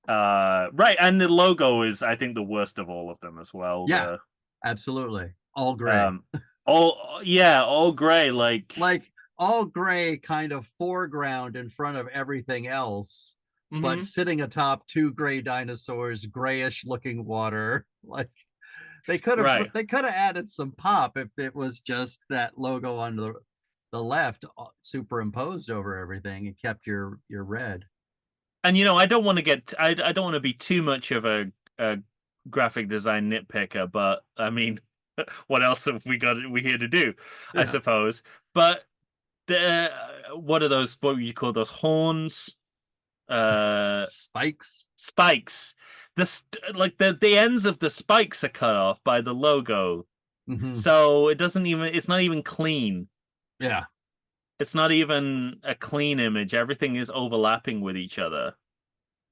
[SPEAKER 1] Right, and the logo is, I think, the worst of all of them as well.
[SPEAKER 2] Yeah,
[SPEAKER 1] The
[SPEAKER 2] absolutely. All gray.
[SPEAKER 1] um, all yeah, all gray, like.
[SPEAKER 2] Like all gray kind of foreground in front of everything else, but
[SPEAKER 1] Mhm.
[SPEAKER 2] sitting atop two gray dinosaurs, grayish looking water. Like
[SPEAKER 1] Right.
[SPEAKER 2] they could have added some pop if it was just that logo on the left superimposed over everything and kept your red.
[SPEAKER 1] And I don't want to I don't want to be too much of a graphic design nitpicker, but I mean, what else have we here to do? I
[SPEAKER 2] Yeah.
[SPEAKER 1] suppose. But the what are those? What would you call those horns? Uh,
[SPEAKER 2] Spikes.
[SPEAKER 1] spikes. Like the ends of the spikes are cut off by the logo,
[SPEAKER 2] Hmm.
[SPEAKER 1] so it doesn't even. It's not even clean.
[SPEAKER 2] Yeah.
[SPEAKER 1] It's not even a clean image. Everything is overlapping with each other.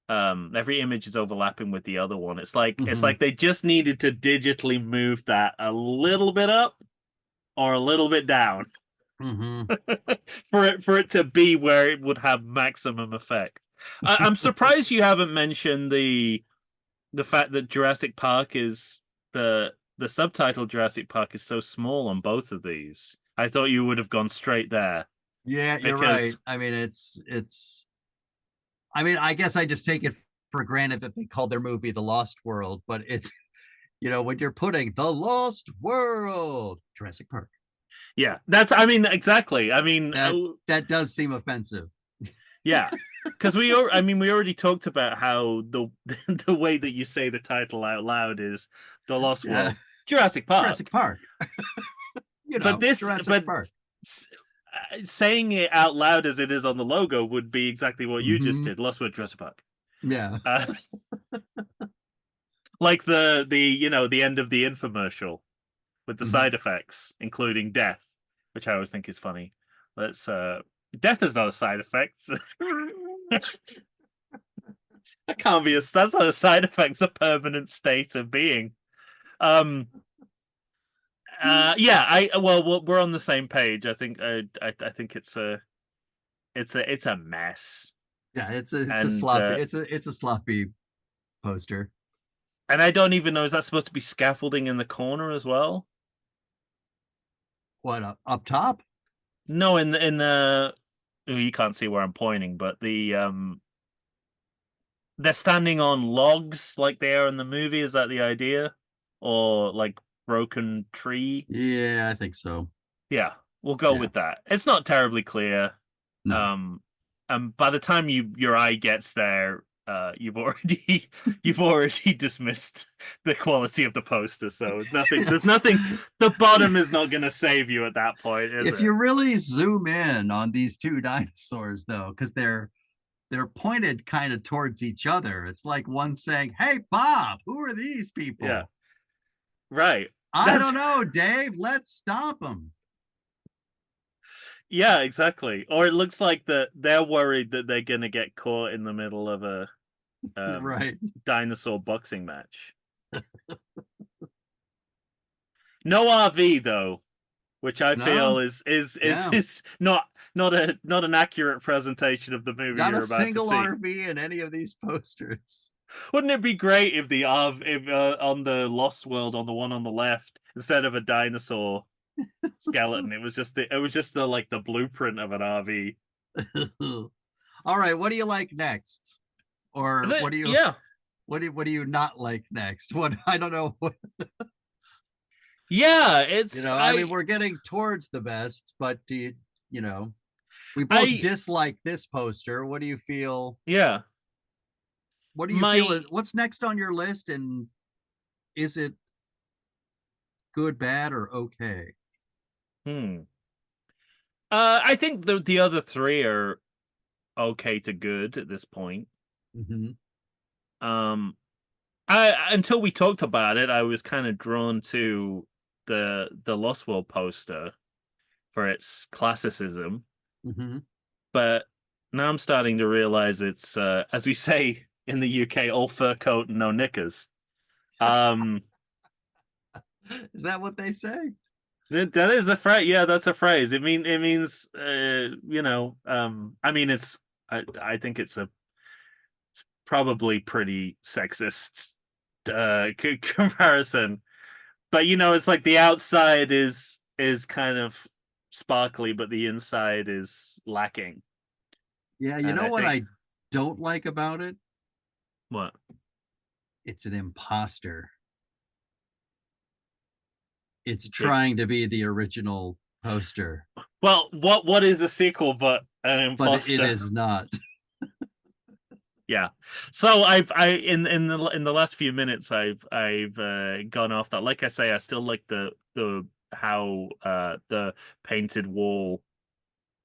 [SPEAKER 1] Every image is overlapping with the other one. It's like
[SPEAKER 2] Hmm.
[SPEAKER 1] they just needed to digitally move that a little bit up or a little bit down
[SPEAKER 2] Hmm.
[SPEAKER 1] for it to be where it would have maximum effect. I'm surprised you haven't mentioned the fact that Jurassic Park is the subtitle Jurassic Park is so small on both of these. I thought you would have gone straight there
[SPEAKER 2] Yeah, you're right.
[SPEAKER 1] because
[SPEAKER 2] I mean, it's I mean, I guess I just take it for granted that they called their movie The Lost World, but it's, when you're putting The Lost World, Jurassic Park,
[SPEAKER 1] yeah, that's I mean exactly. I mean
[SPEAKER 2] that does seem offensive.
[SPEAKER 1] yeah, because I mean, we already talked about how the the way that you say the title out loud is the Lost
[SPEAKER 2] Yeah,
[SPEAKER 1] World, Jurassic
[SPEAKER 2] Jurassic
[SPEAKER 1] Park.
[SPEAKER 2] Park,
[SPEAKER 1] But this,
[SPEAKER 2] Jurassic
[SPEAKER 1] but
[SPEAKER 2] Park.
[SPEAKER 1] saying it out loud as it is on the logo would be exactly what you just
[SPEAKER 2] Hmm.
[SPEAKER 1] did. Lost Word Jurassic Park.
[SPEAKER 2] Yeah.
[SPEAKER 1] Uh, like the end of the infomercial with the
[SPEAKER 2] Hmm.
[SPEAKER 1] side effects, including death, which I always think is funny. Let's death is not a side effect. That can't be that's not a side effect, it's a permanent state of being. Um yeah, we're on the same page. I think I think it's a mess.
[SPEAKER 2] Yeah, it's a
[SPEAKER 1] And
[SPEAKER 2] sloppy it's a sloppy poster.
[SPEAKER 1] and I don't even know, is that supposed to be scaffolding in the corner as well?
[SPEAKER 2] What, up top?
[SPEAKER 1] No, in the oh, you can't see where I'm pointing, but they're standing on logs like they are in the movie. Is that the idea? Or like broken tree?
[SPEAKER 2] Yeah, I think so.
[SPEAKER 1] Yeah, we'll go
[SPEAKER 2] Yeah.
[SPEAKER 1] with that. It's not terribly clear.
[SPEAKER 2] No.
[SPEAKER 1] Um, by the time your eye gets there, you've already you've already dismissed the quality of the poster. So it's nothing. There's
[SPEAKER 2] Yes.
[SPEAKER 1] nothing. The bottom is not going to save you at that point, is
[SPEAKER 2] If
[SPEAKER 1] it?
[SPEAKER 2] you really zoom in on these two dinosaurs, though, because they're pointed kind of towards each other, it's like one saying, "Hey, Bob, who are these
[SPEAKER 1] Yeah,
[SPEAKER 2] people?"
[SPEAKER 1] right.
[SPEAKER 2] I
[SPEAKER 1] That's
[SPEAKER 2] don't know, Dave. Let's stop them.
[SPEAKER 1] yeah, exactly. Or it looks like that they're worried that they're going to get caught in the middle of a um,
[SPEAKER 2] Right.
[SPEAKER 1] dinosaur boxing match. No RV though, which I feel
[SPEAKER 2] No.
[SPEAKER 1] is
[SPEAKER 2] Yeah.
[SPEAKER 1] is not an accurate presentation of the movie
[SPEAKER 2] Not a
[SPEAKER 1] you're about to
[SPEAKER 2] single
[SPEAKER 1] see.
[SPEAKER 2] RV in any of these posters.
[SPEAKER 1] Wouldn't it be great if the RV, if on the Lost World on the one on the left, instead of a dinosaur skeleton, it was just the like the blueprint of an RV.
[SPEAKER 2] All right, what do you like next? Or
[SPEAKER 1] Yeah,
[SPEAKER 2] what do you not like next? What, I don't know.
[SPEAKER 1] yeah.
[SPEAKER 2] You
[SPEAKER 1] It's
[SPEAKER 2] know, I mean, we're getting towards the best, but do you, you know, we both
[SPEAKER 1] I
[SPEAKER 2] dislike this poster. What do you feel?
[SPEAKER 1] yeah.
[SPEAKER 2] What do you feel
[SPEAKER 1] My
[SPEAKER 2] is what's next on your list, and is it good, bad, or okay?
[SPEAKER 1] hmm. I think the other three are okay to good at this point.
[SPEAKER 2] Hmm.
[SPEAKER 1] Um, I until we talked about it, I was kind of drawn to the Lost World poster for its classicism,
[SPEAKER 2] Hmm.
[SPEAKER 1] but now I'm starting to realize it's as we say in the UK, all fur coat and no knickers. Um,
[SPEAKER 2] Is that what they say?
[SPEAKER 1] that is a phrase. Yeah, that's a phrase. It means I mean I think it's a probably pretty sexist comparison. But it's like the outside is kind of sparkly, but the inside is lacking.
[SPEAKER 2] Yeah, you
[SPEAKER 1] And
[SPEAKER 2] know
[SPEAKER 1] I
[SPEAKER 2] what
[SPEAKER 1] think
[SPEAKER 2] I don't like about it?
[SPEAKER 1] what?
[SPEAKER 2] It's an imposter. It's
[SPEAKER 1] Big.
[SPEAKER 2] trying to be the original poster,
[SPEAKER 1] Well, what is a sequel but an
[SPEAKER 2] but it
[SPEAKER 1] imposter?
[SPEAKER 2] is not.
[SPEAKER 1] Yeah. So I in the last few minutes I've gone off that. Like I say, I still like the how the painted wall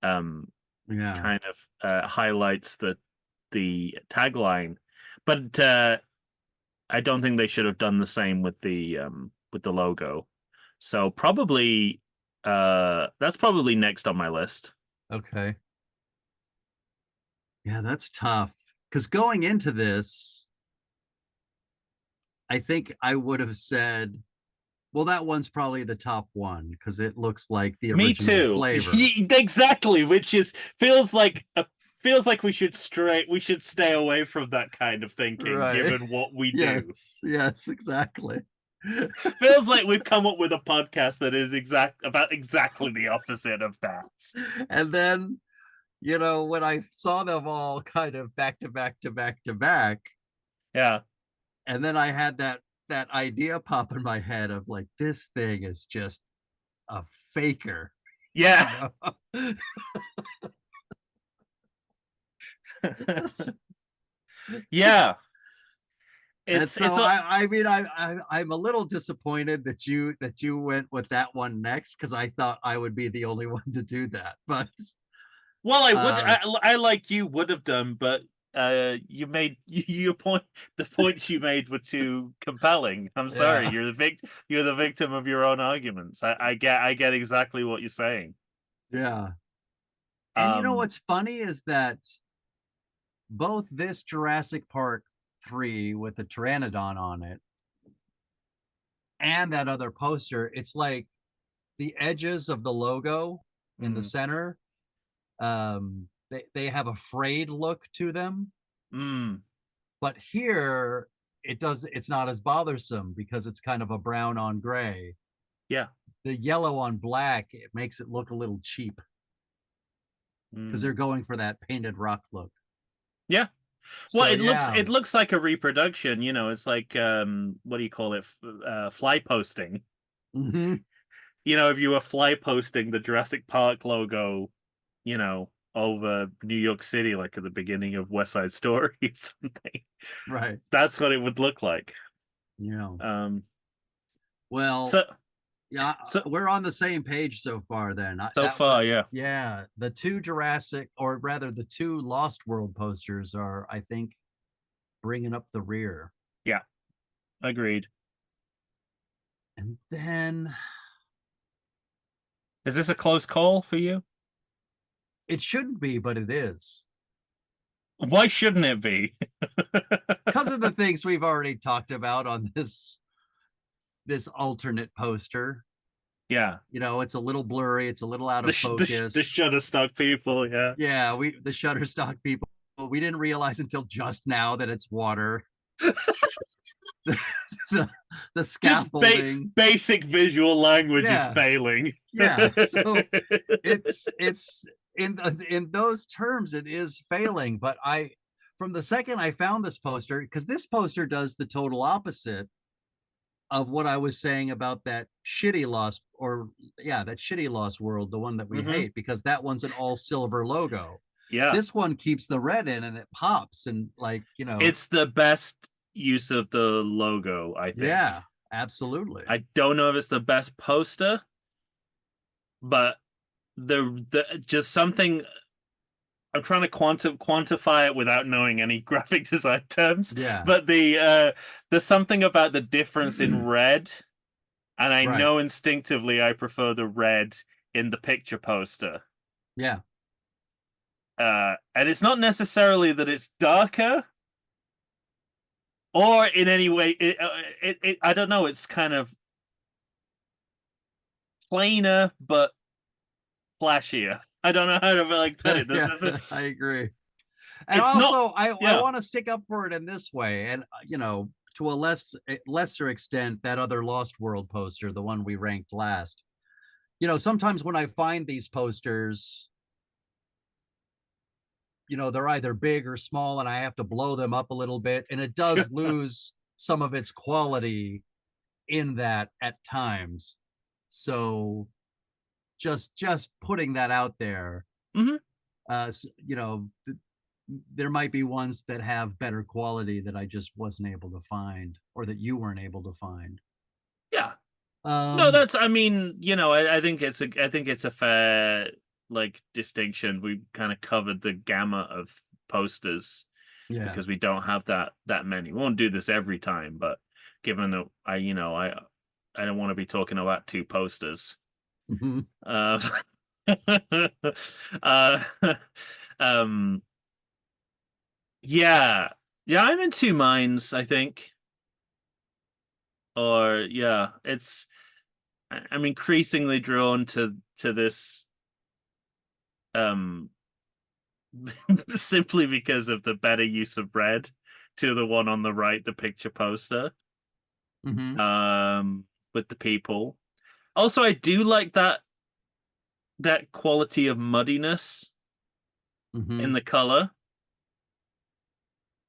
[SPEAKER 1] um
[SPEAKER 2] Yeah.
[SPEAKER 1] kind of highlights the tagline, but I don't think they should have done the same with the logo. So probably that's probably next on my list.
[SPEAKER 2] Okay. Yeah, that's tough. Because going into this, I think I would have said, well, that one's probably the top one because it looks like the
[SPEAKER 1] Me
[SPEAKER 2] original
[SPEAKER 1] too.
[SPEAKER 2] flavor.
[SPEAKER 1] Exactly, which is feels like we should stay away from that kind of thinking
[SPEAKER 2] Right.
[SPEAKER 1] given what we do.
[SPEAKER 2] Yes. Yes, exactly.
[SPEAKER 1] Feels like we've come up with a podcast that is exactly the opposite of that.
[SPEAKER 2] And then, when I saw them all kind of back to back to back to back,
[SPEAKER 1] Yeah.
[SPEAKER 2] and then I had that idea pop in my head of like, this thing is just a faker, you
[SPEAKER 1] Yeah.
[SPEAKER 2] know.
[SPEAKER 1] Yeah.
[SPEAKER 2] And
[SPEAKER 1] It's
[SPEAKER 2] so
[SPEAKER 1] a
[SPEAKER 2] I mean I'm a little disappointed that you went with that one next because I thought I would be the only one to do that. But
[SPEAKER 1] well,
[SPEAKER 2] uh
[SPEAKER 1] I like you would have done, but you made your point. The points you made were too compelling. I'm sorry,
[SPEAKER 2] yeah.
[SPEAKER 1] you're the victim of your own arguments. I get exactly what you're saying.
[SPEAKER 2] Yeah. And you know
[SPEAKER 1] Um,
[SPEAKER 2] what's funny is that both this Jurassic Park 3 with the Pteranodon on it and that other poster, it's like the edges of the logo in the
[SPEAKER 1] mm,
[SPEAKER 2] center, they have a frayed look to them.
[SPEAKER 1] mm,
[SPEAKER 2] But here it's not as bothersome because it's kind of a brown on gray.
[SPEAKER 1] yeah.
[SPEAKER 2] The yellow on black, it makes it look a little cheap because
[SPEAKER 1] Mm.
[SPEAKER 2] they're going for that painted rock look.
[SPEAKER 1] Yeah. Well,
[SPEAKER 2] So yeah.
[SPEAKER 1] it looks like a reproduction, you know, it's like what do you call it? Fly posting.
[SPEAKER 2] Mhm.
[SPEAKER 1] You know, if you were fly posting the Jurassic Park logo, you know, over New York City like at the beginning of West Side Story or something.
[SPEAKER 2] Right.
[SPEAKER 1] That's what it would look like.
[SPEAKER 2] Yeah.
[SPEAKER 1] Um
[SPEAKER 2] Well,
[SPEAKER 1] so
[SPEAKER 2] yeah,
[SPEAKER 1] so
[SPEAKER 2] we're on the same page so far then.
[SPEAKER 1] so far, yeah.
[SPEAKER 2] Yeah, the two Jurassic, or rather the two Lost World posters are, I think, bringing up the rear.
[SPEAKER 1] Yeah, agreed.
[SPEAKER 2] And then
[SPEAKER 1] Is this a close call for you?
[SPEAKER 2] it shouldn't be, but it is.
[SPEAKER 1] Why shouldn't it be?
[SPEAKER 2] Because of the things we've already talked about on this alternate poster.
[SPEAKER 1] Yeah.
[SPEAKER 2] You know, it's a little blurry, it's a little out of
[SPEAKER 1] The
[SPEAKER 2] focus.
[SPEAKER 1] Shutterstock people, yeah.
[SPEAKER 2] Yeah, we the Shutterstock people, we didn't realize until just now that it's water. the the
[SPEAKER 1] Just
[SPEAKER 2] scaffolding.
[SPEAKER 1] basic visual language is
[SPEAKER 2] Yeah.
[SPEAKER 1] failing.
[SPEAKER 2] Yeah. So it's in those terms it is failing, but I from the second I found this poster, because this poster does the total opposite of what I was saying about that shitty lost, or yeah, that shitty Lost World, the one that we
[SPEAKER 1] Hmm.
[SPEAKER 2] hate, because that one's an all silver logo.
[SPEAKER 1] Yeah.
[SPEAKER 2] This one keeps the red in and it pops and like,
[SPEAKER 1] It's the best use of the logo, I think.
[SPEAKER 2] yeah, absolutely.
[SPEAKER 1] I don't know if it's the best poster, but the just something I'm trying to quantify it without knowing any graphic design terms,
[SPEAKER 2] Yeah.
[SPEAKER 1] but there's something about the difference in red, and I
[SPEAKER 2] Right.
[SPEAKER 1] know instinctively I prefer the red in the picture poster.
[SPEAKER 2] Yeah.
[SPEAKER 1] And it's not necessarily that it's darker or in any way. I don't know. It's kind of plainer but flashier. I don't know how to like put it. This
[SPEAKER 2] Yeah,
[SPEAKER 1] isn't.
[SPEAKER 2] I agree. And
[SPEAKER 1] It's not.
[SPEAKER 2] also I
[SPEAKER 1] Yeah.
[SPEAKER 2] want to stick up for it in this way. And to a lesser extent, that other Lost World poster, the one we ranked last. Sometimes when I find these posters, they're either big or small and I have to blow them up a little bit. And it does lose some of its quality in that at times. So just putting that out there.
[SPEAKER 1] Hmm.
[SPEAKER 2] Uh, there might be ones that have better quality that I just wasn't able to find, or that you weren't able to find.
[SPEAKER 1] Yeah. No,
[SPEAKER 2] Um,
[SPEAKER 1] that's. I mean, I think I think it's a fair like distinction. We kind of covered the gamut of posters
[SPEAKER 2] yeah.
[SPEAKER 1] because we don't have that many. We won't do this every time, but given that I don't want to be talking about two posters.
[SPEAKER 2] Mhm.
[SPEAKER 1] Uh, uh, um, yeah, yeah, I'm in two minds, I think. Or yeah, I'm increasingly drawn to this um simply because of the better use of red to the one on the right, the picture poster,
[SPEAKER 2] Mhm.
[SPEAKER 1] um, with the people. Also, I do like that quality of muddiness in
[SPEAKER 2] Mhm.
[SPEAKER 1] the color.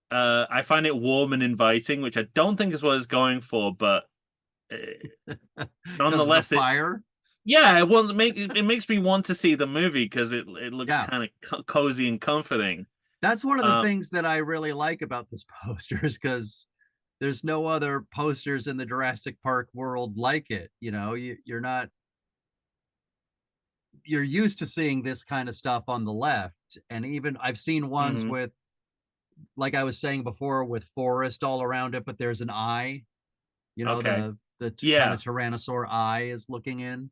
[SPEAKER 1] I find it warm and inviting, which I don't think is what it's going for, but uh,
[SPEAKER 2] Because of the
[SPEAKER 1] nonetheless,
[SPEAKER 2] fire.
[SPEAKER 1] yeah, it makes me want to see the movie because it looks
[SPEAKER 2] Yeah.
[SPEAKER 1] kind of cozy and comforting.
[SPEAKER 2] That's one of the
[SPEAKER 1] Uh,
[SPEAKER 2] things that I really like about this poster is because there's no other posters in the Jurassic Park world like it. You know, you're not, you're used to seeing this kind of stuff on the left, and even I've seen ones
[SPEAKER 1] Hmm.
[SPEAKER 2] with, like I was saying before, with forest all around it, but there's an eye. You know,
[SPEAKER 1] Okay.
[SPEAKER 2] the kind
[SPEAKER 1] Yeah.
[SPEAKER 2] of tyrannosaur eye is looking in.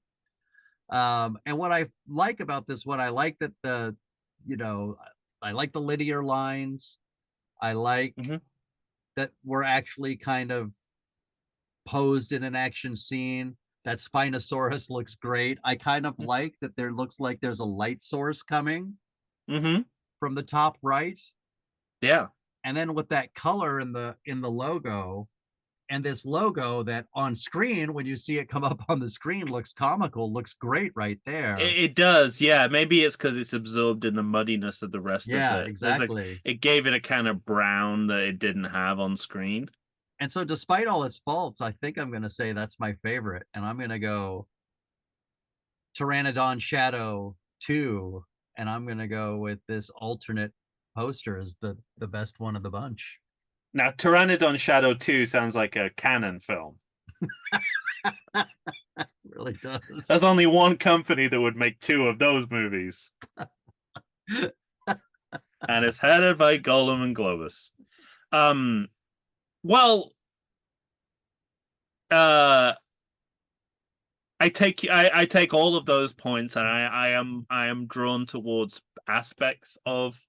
[SPEAKER 2] And what I like about this one, I like that the, you know, I like the linear lines. I like
[SPEAKER 1] Hmm.
[SPEAKER 2] that we're actually kind of posed in an action scene. That Spinosaurus looks great. I kind of like that there looks like there's a light source coming
[SPEAKER 1] Hmm.
[SPEAKER 2] from the top right.
[SPEAKER 1] Yeah.
[SPEAKER 2] And then with that color in the logo, and this logo that on screen, when you see it come up on the screen, looks comical, looks great right there.
[SPEAKER 1] It does, yeah. Maybe it's because it's absorbed in the muddiness of the rest of
[SPEAKER 2] Yeah,
[SPEAKER 1] it. There's like
[SPEAKER 2] exactly.
[SPEAKER 1] it gave it a kind of brown that it didn't have on screen.
[SPEAKER 2] And so despite all its faults, I think I'm going to say that's my favorite, and I'm going to go Pteranodon Shadow 2, and I'm going to go with this alternate poster as the best one of the bunch.
[SPEAKER 1] Now, Pteranodon Shadow 2 sounds like a canon film.
[SPEAKER 2] It really does.
[SPEAKER 1] There's only one company that would make two of those movies, and it's headed by Gollum and Globus. Um, well, uh, I take all of those points, and I am drawn towards aspects of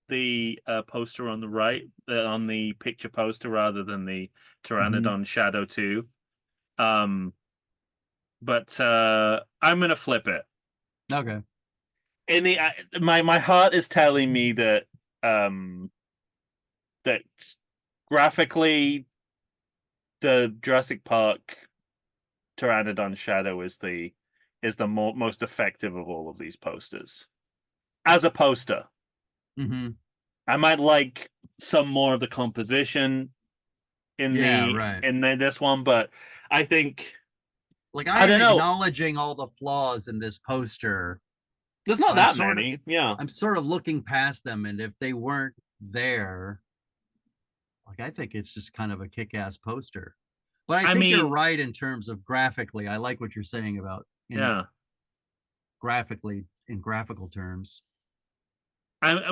[SPEAKER 1] the poster on the right, on the picture poster, rather than the
[SPEAKER 2] Mhm.
[SPEAKER 1] Pteranodon Shadow 2. Um, but I'm gonna flip it.
[SPEAKER 2] Okay.
[SPEAKER 1] In the my heart is telling me that um that graphically the Jurassic Park Pteranodon Shadow is the most effective of all of these posters. As a poster,
[SPEAKER 2] Mhm.
[SPEAKER 1] I might like some more of the composition
[SPEAKER 2] Yeah, right.
[SPEAKER 1] in this one, but I think
[SPEAKER 2] Like I
[SPEAKER 1] I
[SPEAKER 2] am
[SPEAKER 1] don't know.
[SPEAKER 2] acknowledging all the flaws in this poster,
[SPEAKER 1] There's
[SPEAKER 2] but
[SPEAKER 1] not that many. Yeah.
[SPEAKER 2] I'm sort of looking past them, and if they weren't there, like I think it's just kind of a kick-ass poster. But I
[SPEAKER 1] I
[SPEAKER 2] think you're
[SPEAKER 1] mean,
[SPEAKER 2] right in terms of graphically. I like what you're saying about in
[SPEAKER 1] yeah.
[SPEAKER 2] graphically in graphical terms.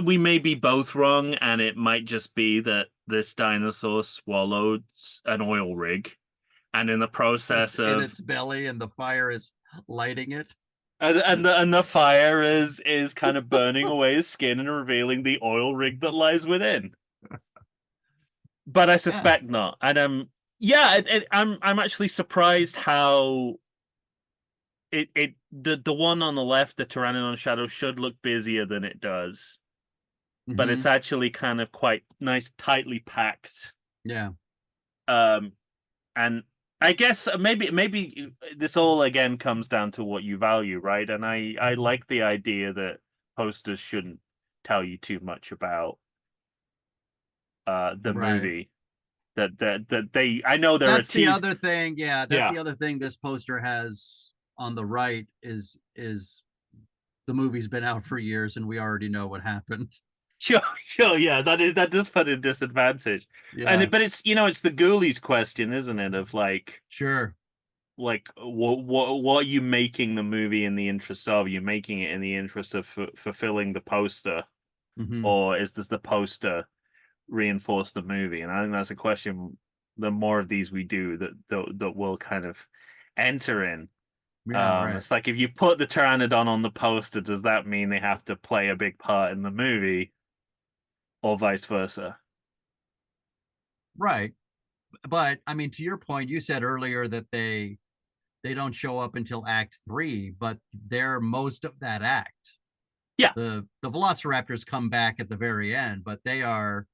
[SPEAKER 1] We may be both wrong, and it might just be that this dinosaur swallowed an oil rig, and in the
[SPEAKER 2] Just
[SPEAKER 1] process
[SPEAKER 2] in
[SPEAKER 1] of
[SPEAKER 2] its belly and the fire is lighting it.
[SPEAKER 1] and the fire is kind of burning away his skin and revealing the oil rig that lies within. But I
[SPEAKER 2] Yeah.
[SPEAKER 1] suspect not, and yeah, I'm actually surprised how the one on the left, the Pteranodon Shadow, should look busier than it does, but it's
[SPEAKER 2] Hmm.
[SPEAKER 1] actually kind of quite nice, tightly packed.
[SPEAKER 2] Yeah.
[SPEAKER 1] Um, and I guess maybe this all again comes down to what you value, right? And I like the idea that posters shouldn't tell you too much about the
[SPEAKER 2] Right.
[SPEAKER 1] movie. That they I know there are
[SPEAKER 2] That's the
[SPEAKER 1] teas
[SPEAKER 2] other thing. Yeah, that's
[SPEAKER 1] yeah.
[SPEAKER 2] the other thing this poster has on the right is the movie's been out for years and we already know what happened.
[SPEAKER 1] Sure, sure, yeah, that does put a disadvantage.
[SPEAKER 2] Yeah,
[SPEAKER 1] But it's it's the Ghoulies question, isn't it? Of
[SPEAKER 2] sure.
[SPEAKER 1] like what are you making the movie in the interest of? Are you making it in the interest of fulfilling the poster,
[SPEAKER 2] Hmm.
[SPEAKER 1] or is does the poster reinforce the movie? And I think that's a question. The more of these we do, that will kind of enter in.
[SPEAKER 2] Yeah, right.
[SPEAKER 1] It's like if you put the Pteranodon on the poster, does that mean they have to play a big part in the movie, or vice versa?
[SPEAKER 2] Right. But I mean, to your point, you said earlier that they don't show up until Act 3, but they're most of that act.
[SPEAKER 1] Yeah.
[SPEAKER 2] The Velociraptors come back at the very end, but they are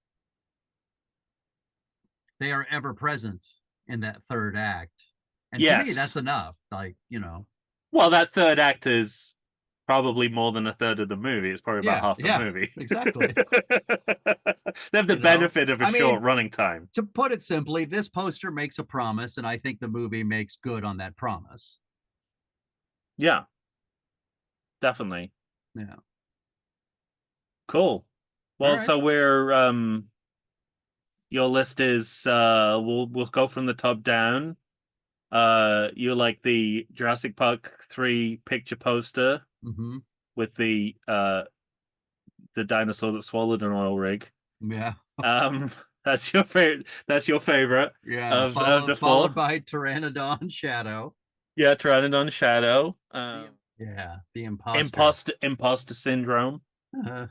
[SPEAKER 2] ever present in that third act. And to me, that's
[SPEAKER 1] Yes.
[SPEAKER 2] enough. Like, you know,
[SPEAKER 1] Well, that third act is probably more than a third of the movie. It's probably about
[SPEAKER 2] yeah,
[SPEAKER 1] half the
[SPEAKER 2] yeah,
[SPEAKER 1] movie.
[SPEAKER 2] exactly.
[SPEAKER 1] They have the
[SPEAKER 2] You know,
[SPEAKER 1] benefit of a
[SPEAKER 2] I
[SPEAKER 1] short
[SPEAKER 2] mean,
[SPEAKER 1] running time.
[SPEAKER 2] to put it simply, this poster makes a promise, and I think the movie makes good on that promise.
[SPEAKER 1] Yeah, definitely.
[SPEAKER 2] Yeah.
[SPEAKER 1] Cool.
[SPEAKER 2] All
[SPEAKER 1] Well,
[SPEAKER 2] right.
[SPEAKER 1] so we're Your list is we'll go from the top down. You like the Jurassic Park 3 picture poster
[SPEAKER 2] Hmm.
[SPEAKER 1] with the dinosaur that swallowed an oil rig.
[SPEAKER 2] Yeah.
[SPEAKER 1] Um, that's your favorite. That's your favorite
[SPEAKER 2] Yeah.
[SPEAKER 1] of the
[SPEAKER 2] Followed
[SPEAKER 1] four.
[SPEAKER 2] by Pteranodon Shadow.
[SPEAKER 1] Yeah, Pteranodon Shadow.
[SPEAKER 2] The imposter.
[SPEAKER 1] Imposter syndrome.
[SPEAKER 2] Uh,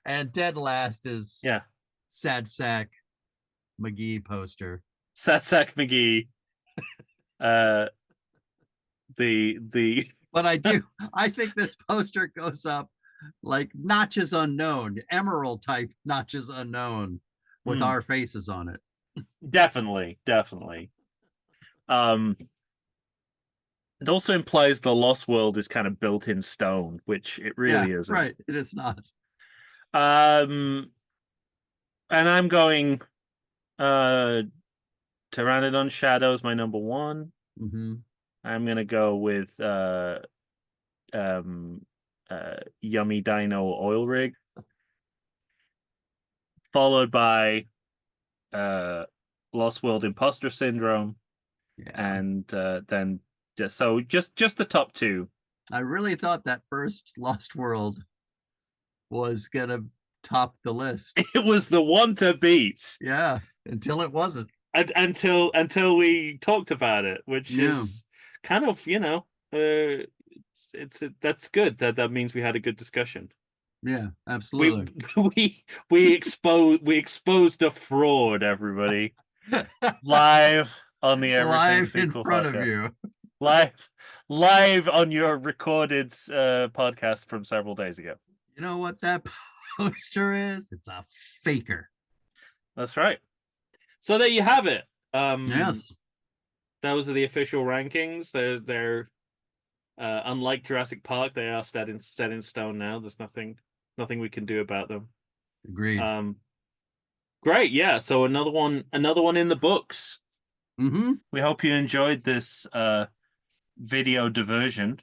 [SPEAKER 2] and dead last is
[SPEAKER 1] Yeah,
[SPEAKER 2] Sad Sack McGee poster.
[SPEAKER 1] Satsak McGee. Uh, the
[SPEAKER 2] But I think this poster goes up like notches unknown, emerald type notches unknown with
[SPEAKER 1] hmm,
[SPEAKER 2] our faces on it.
[SPEAKER 1] definitely. Um, it also implies the Lost World is kind of built in stone, which it
[SPEAKER 2] Yeah,
[SPEAKER 1] really isn't.
[SPEAKER 2] right. It is not.
[SPEAKER 1] Um, and I'm going uh Pteranodon Shadow's my number one.
[SPEAKER 2] Hmm.
[SPEAKER 1] I'm gonna go with um Yummy Dino Oil Rig, followed by uh Lost World Imposter Syndrome,
[SPEAKER 2] Yeah.
[SPEAKER 1] and then just the top two.
[SPEAKER 2] I really thought that first Lost World was gonna top the list.
[SPEAKER 1] It was the one to beat
[SPEAKER 2] Yeah, until it wasn't.
[SPEAKER 1] until we talked about it, which
[SPEAKER 2] Yeah,
[SPEAKER 1] is kind of that's good. That means we had a good discussion.
[SPEAKER 2] yeah,
[SPEAKER 1] We
[SPEAKER 2] absolutely.
[SPEAKER 1] we exposed a fraud, everybody, live on the Everything
[SPEAKER 2] Live in
[SPEAKER 1] Sequel
[SPEAKER 2] front of
[SPEAKER 1] podcast.
[SPEAKER 2] you.
[SPEAKER 1] Live live on your recorded podcast from several days ago.
[SPEAKER 2] You know what that poster is? It's a faker.
[SPEAKER 1] That's right. So there you have it. Um,
[SPEAKER 2] Yes,
[SPEAKER 1] those are the official rankings. They're unlike Jurassic Park, they are set in stone now. There's nothing we can do about them.
[SPEAKER 2] agreed.
[SPEAKER 1] Um, great, yeah. So another one in the books.
[SPEAKER 2] Mm-hmm.
[SPEAKER 1] We hope you enjoyed this video diversion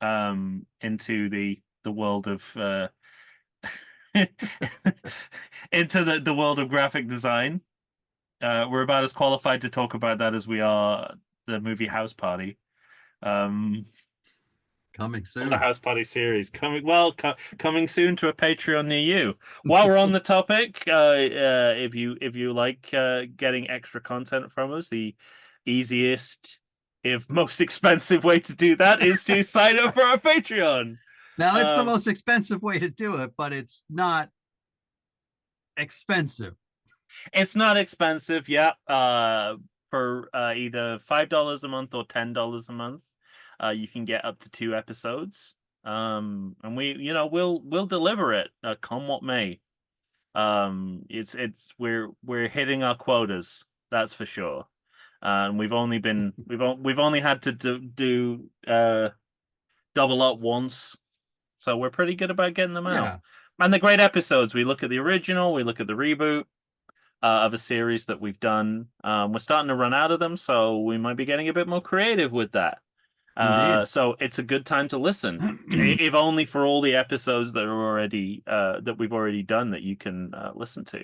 [SPEAKER 1] into the world of into the world of graphic design. We're about as qualified to talk about that as we are the movie House Party. Um,
[SPEAKER 2] Coming
[SPEAKER 1] or the
[SPEAKER 2] soon.
[SPEAKER 1] House Party series coming soon to a Patreon near you. While we're on the topic, if you like getting extra content from us, the easiest, if most expensive way to do that is to sign up for our Patreon.
[SPEAKER 2] Now, it's the
[SPEAKER 1] Um,
[SPEAKER 2] most expensive way to do it, but it's not expensive.
[SPEAKER 1] it's not expensive, yeah. For either $5 a month or $10 a month, you can get up to two episodes. And we'll deliver it, come what may. We're hitting our quotas, that's for sure. And we've only had to double up once, so we're pretty good about getting them out.
[SPEAKER 2] Yeah,
[SPEAKER 1] And the great episodes, we look at the original, we look at the reboot of a series that we've done. We're starting to run out of them, so we might be getting a bit more creative with that.
[SPEAKER 2] indeed.
[SPEAKER 1] So it's a good time to listen, if only for all the episodes that we've already done that you can listen to.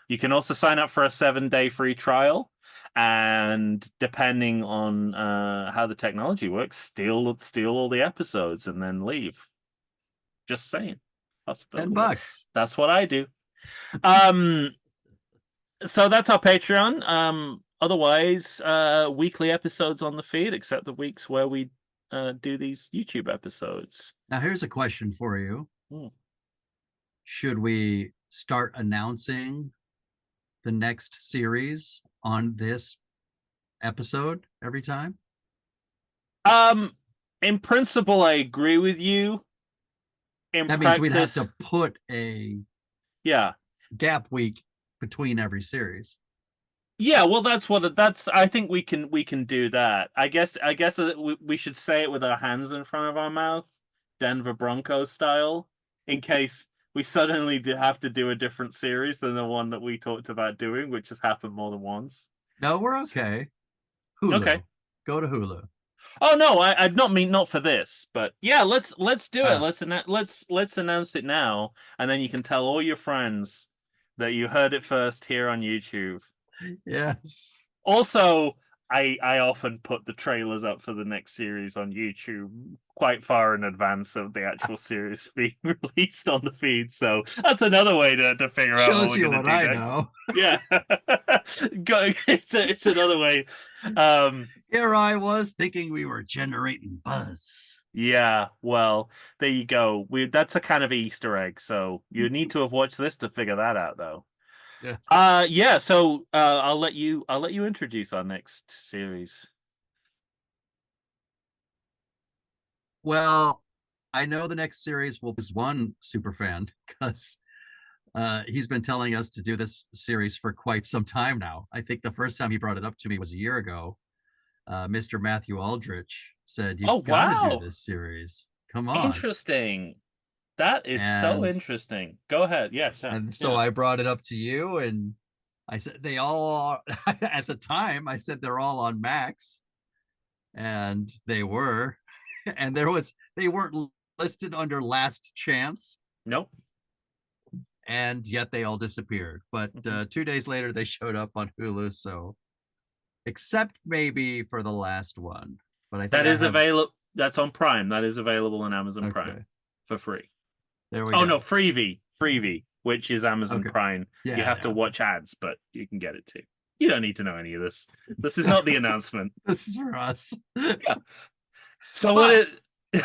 [SPEAKER 1] You can also sign up for a 7-day free trial, and depending on how the technology works, steal all the episodes and then leave. Just saying,
[SPEAKER 2] ten
[SPEAKER 1] possibility.
[SPEAKER 2] bucks.
[SPEAKER 1] That's what I do. Um, so that's our Patreon. Otherwise, weekly episodes on the feed, except the weeks where we do these YouTube episodes.
[SPEAKER 2] Now, here's a question for you.
[SPEAKER 1] Hmm.
[SPEAKER 2] Should we start announcing the next series on this episode every time?
[SPEAKER 1] Um, in principle, I agree with you. In
[SPEAKER 2] That means we'd have
[SPEAKER 1] practice,
[SPEAKER 2] to put a
[SPEAKER 1] yeah,
[SPEAKER 2] gap week between every series.
[SPEAKER 1] yeah. Well, that's. I think we can do that. I guess we should say it with our hands in front of our mouth, Denver Broncos style, in case we suddenly have to do a different series than the one that we talked about doing, which has happened more than once.
[SPEAKER 2] No, we're okay. Hulu.
[SPEAKER 1] Okay.
[SPEAKER 2] Go to Hulu.
[SPEAKER 1] Oh no, I'd not mean not for this, but yeah, let's do it.
[SPEAKER 2] Uh,
[SPEAKER 1] Let's announce it now, and then you can tell all your friends that you heard it first here on YouTube.
[SPEAKER 2] Yes.
[SPEAKER 1] Also, I often put the trailers up for the next series on YouTube quite far in advance of the actual series being released on the feed. So that's another way to figure out what
[SPEAKER 2] Shows
[SPEAKER 1] we're
[SPEAKER 2] you
[SPEAKER 1] gonna
[SPEAKER 2] what
[SPEAKER 1] do
[SPEAKER 2] I
[SPEAKER 1] next.
[SPEAKER 2] know.
[SPEAKER 1] Yeah, it's another way.
[SPEAKER 2] Here I was thinking we were generating buzz.
[SPEAKER 1] Yeah, well, there you go. That's a kind of Easter egg. So you need to have watched this to figure that out, though.
[SPEAKER 2] Yes.
[SPEAKER 1] Yeah. So I'll let you introduce our next series.
[SPEAKER 2] Well, I know the next series will is one super fan because he's been telling us to do this series for quite some time now. I think the first time he brought it up to me was a year ago. Mr. Matthew Aldrich said,
[SPEAKER 1] Oh
[SPEAKER 2] "You've got to do
[SPEAKER 1] wow,
[SPEAKER 2] this series. Come on."
[SPEAKER 1] interesting. That is so
[SPEAKER 2] And
[SPEAKER 1] interesting. Go ahead. Yeah, so
[SPEAKER 2] and so
[SPEAKER 1] yeah.
[SPEAKER 2] I brought it up to you, and I said they all are, at the time. I said they're all on Max, and they were, and they weren't listed under Last Chance,
[SPEAKER 1] Nope.
[SPEAKER 2] and yet they all disappeared. But
[SPEAKER 1] Mhm.
[SPEAKER 2] 2 days later, they showed up on Hulu. So except maybe for the last one, but I think
[SPEAKER 1] That
[SPEAKER 2] I
[SPEAKER 1] is
[SPEAKER 2] have.
[SPEAKER 1] available. That's on Prime. That is available on Amazon Prime
[SPEAKER 2] Okay,
[SPEAKER 1] for free.
[SPEAKER 2] there we
[SPEAKER 1] Oh no,
[SPEAKER 2] go.
[SPEAKER 1] Freevee, which is Amazon
[SPEAKER 2] Okay,
[SPEAKER 1] Prime. You
[SPEAKER 2] yeah,
[SPEAKER 1] have to
[SPEAKER 2] yeah.
[SPEAKER 1] watch ads, but you can get it too. You don't need to know any of this. This is not the announcement.
[SPEAKER 2] This is for us.
[SPEAKER 1] Yeah. So what
[SPEAKER 2] But
[SPEAKER 1] is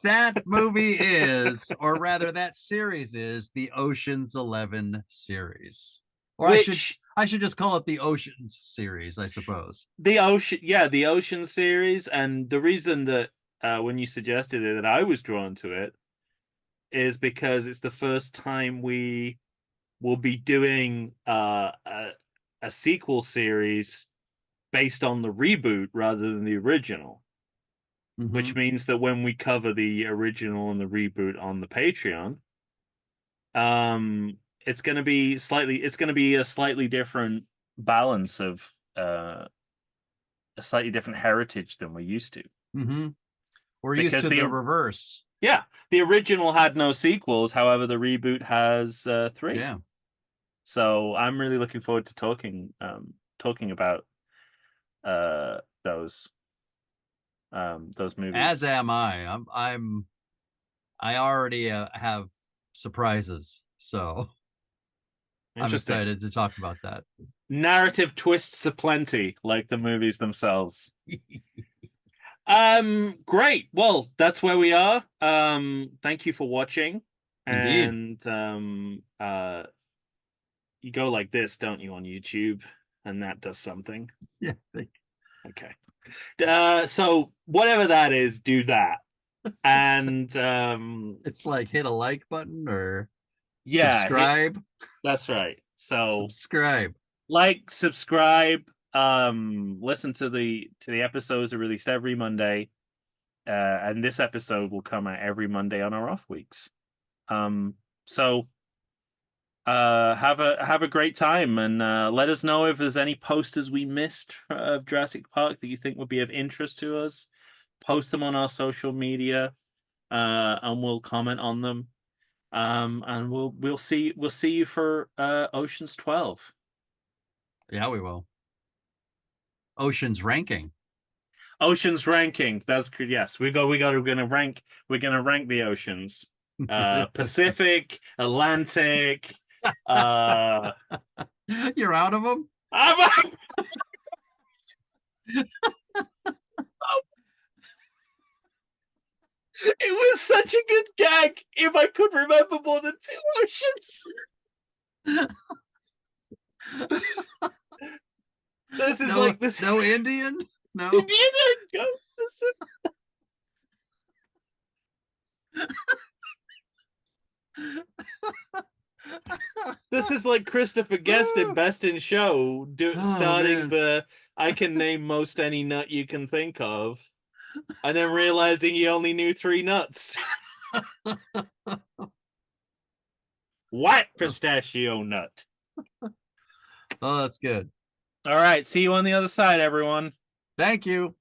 [SPEAKER 2] that movie is, or rather, that series is the Ocean's 11 series, or
[SPEAKER 1] which
[SPEAKER 2] I should just call it the Oceans series, I suppose.
[SPEAKER 1] the ocean? Yeah, the Ocean series, and the reason that when you suggested it that I was drawn to it is because it's the first time we will be doing a sequel series based on the reboot rather than the original,
[SPEAKER 2] Mm-hmm.
[SPEAKER 1] which means that when we cover the original and the reboot on the Patreon, it's going to be a slightly different balance of uh, a slightly different heritage than we're used to.
[SPEAKER 2] Mm-hmm. We're used
[SPEAKER 1] Because
[SPEAKER 2] to the reverse.
[SPEAKER 1] yeah, the original had no sequels. However, the reboot has three.
[SPEAKER 2] Yeah.
[SPEAKER 1] So I'm really looking forward to talking about uh those those
[SPEAKER 2] As
[SPEAKER 1] movies.
[SPEAKER 2] am I. I already have surprises, so I'm
[SPEAKER 1] Interesting.
[SPEAKER 2] excited to talk about that.
[SPEAKER 1] Narrative twists aplenty, like the movies themselves. Great. Well, that's where we are. Thank you for watching.
[SPEAKER 2] Indeed.
[SPEAKER 1] And you go like this, don't you, on YouTube? And that does something.
[SPEAKER 2] Yeah.
[SPEAKER 1] Okay. So whatever that is, do that. And
[SPEAKER 2] It's like hit a like button or
[SPEAKER 1] yeah,
[SPEAKER 2] subscribe.
[SPEAKER 1] that's right. So
[SPEAKER 2] Subscribe.
[SPEAKER 1] like, subscribe, listen to the episodes are released every Monday. And this episode will come out every Monday on our off weeks. So have a great time, and let us know if there's any posters we missed of Jurassic Park that you think would be of interest to us. Post them on our social media, and we'll comment on them. And we'll see you for Ocean's 12.
[SPEAKER 2] Yeah, we will. Ocean's ranking.
[SPEAKER 1] Oceans ranking. That's good. Yes, we're gonna rank the oceans. Pacific, Atlantic. Uh,
[SPEAKER 2] You're out of them?
[SPEAKER 1] I'm- it was such a good gag. If I could remember more than two oceans, this is
[SPEAKER 2] No,
[SPEAKER 1] like this.
[SPEAKER 2] no Indian? No.
[SPEAKER 1] Indiana, go. This is like Christopher Guest in Best in Show,
[SPEAKER 2] Oh
[SPEAKER 1] starting
[SPEAKER 2] man.
[SPEAKER 1] the "I can name most any nut you can think of," and then realizing he only knew three nuts. White pistachio nut.
[SPEAKER 2] Oh, that's good.
[SPEAKER 1] All right, see you on the other side, everyone.
[SPEAKER 2] Thank you.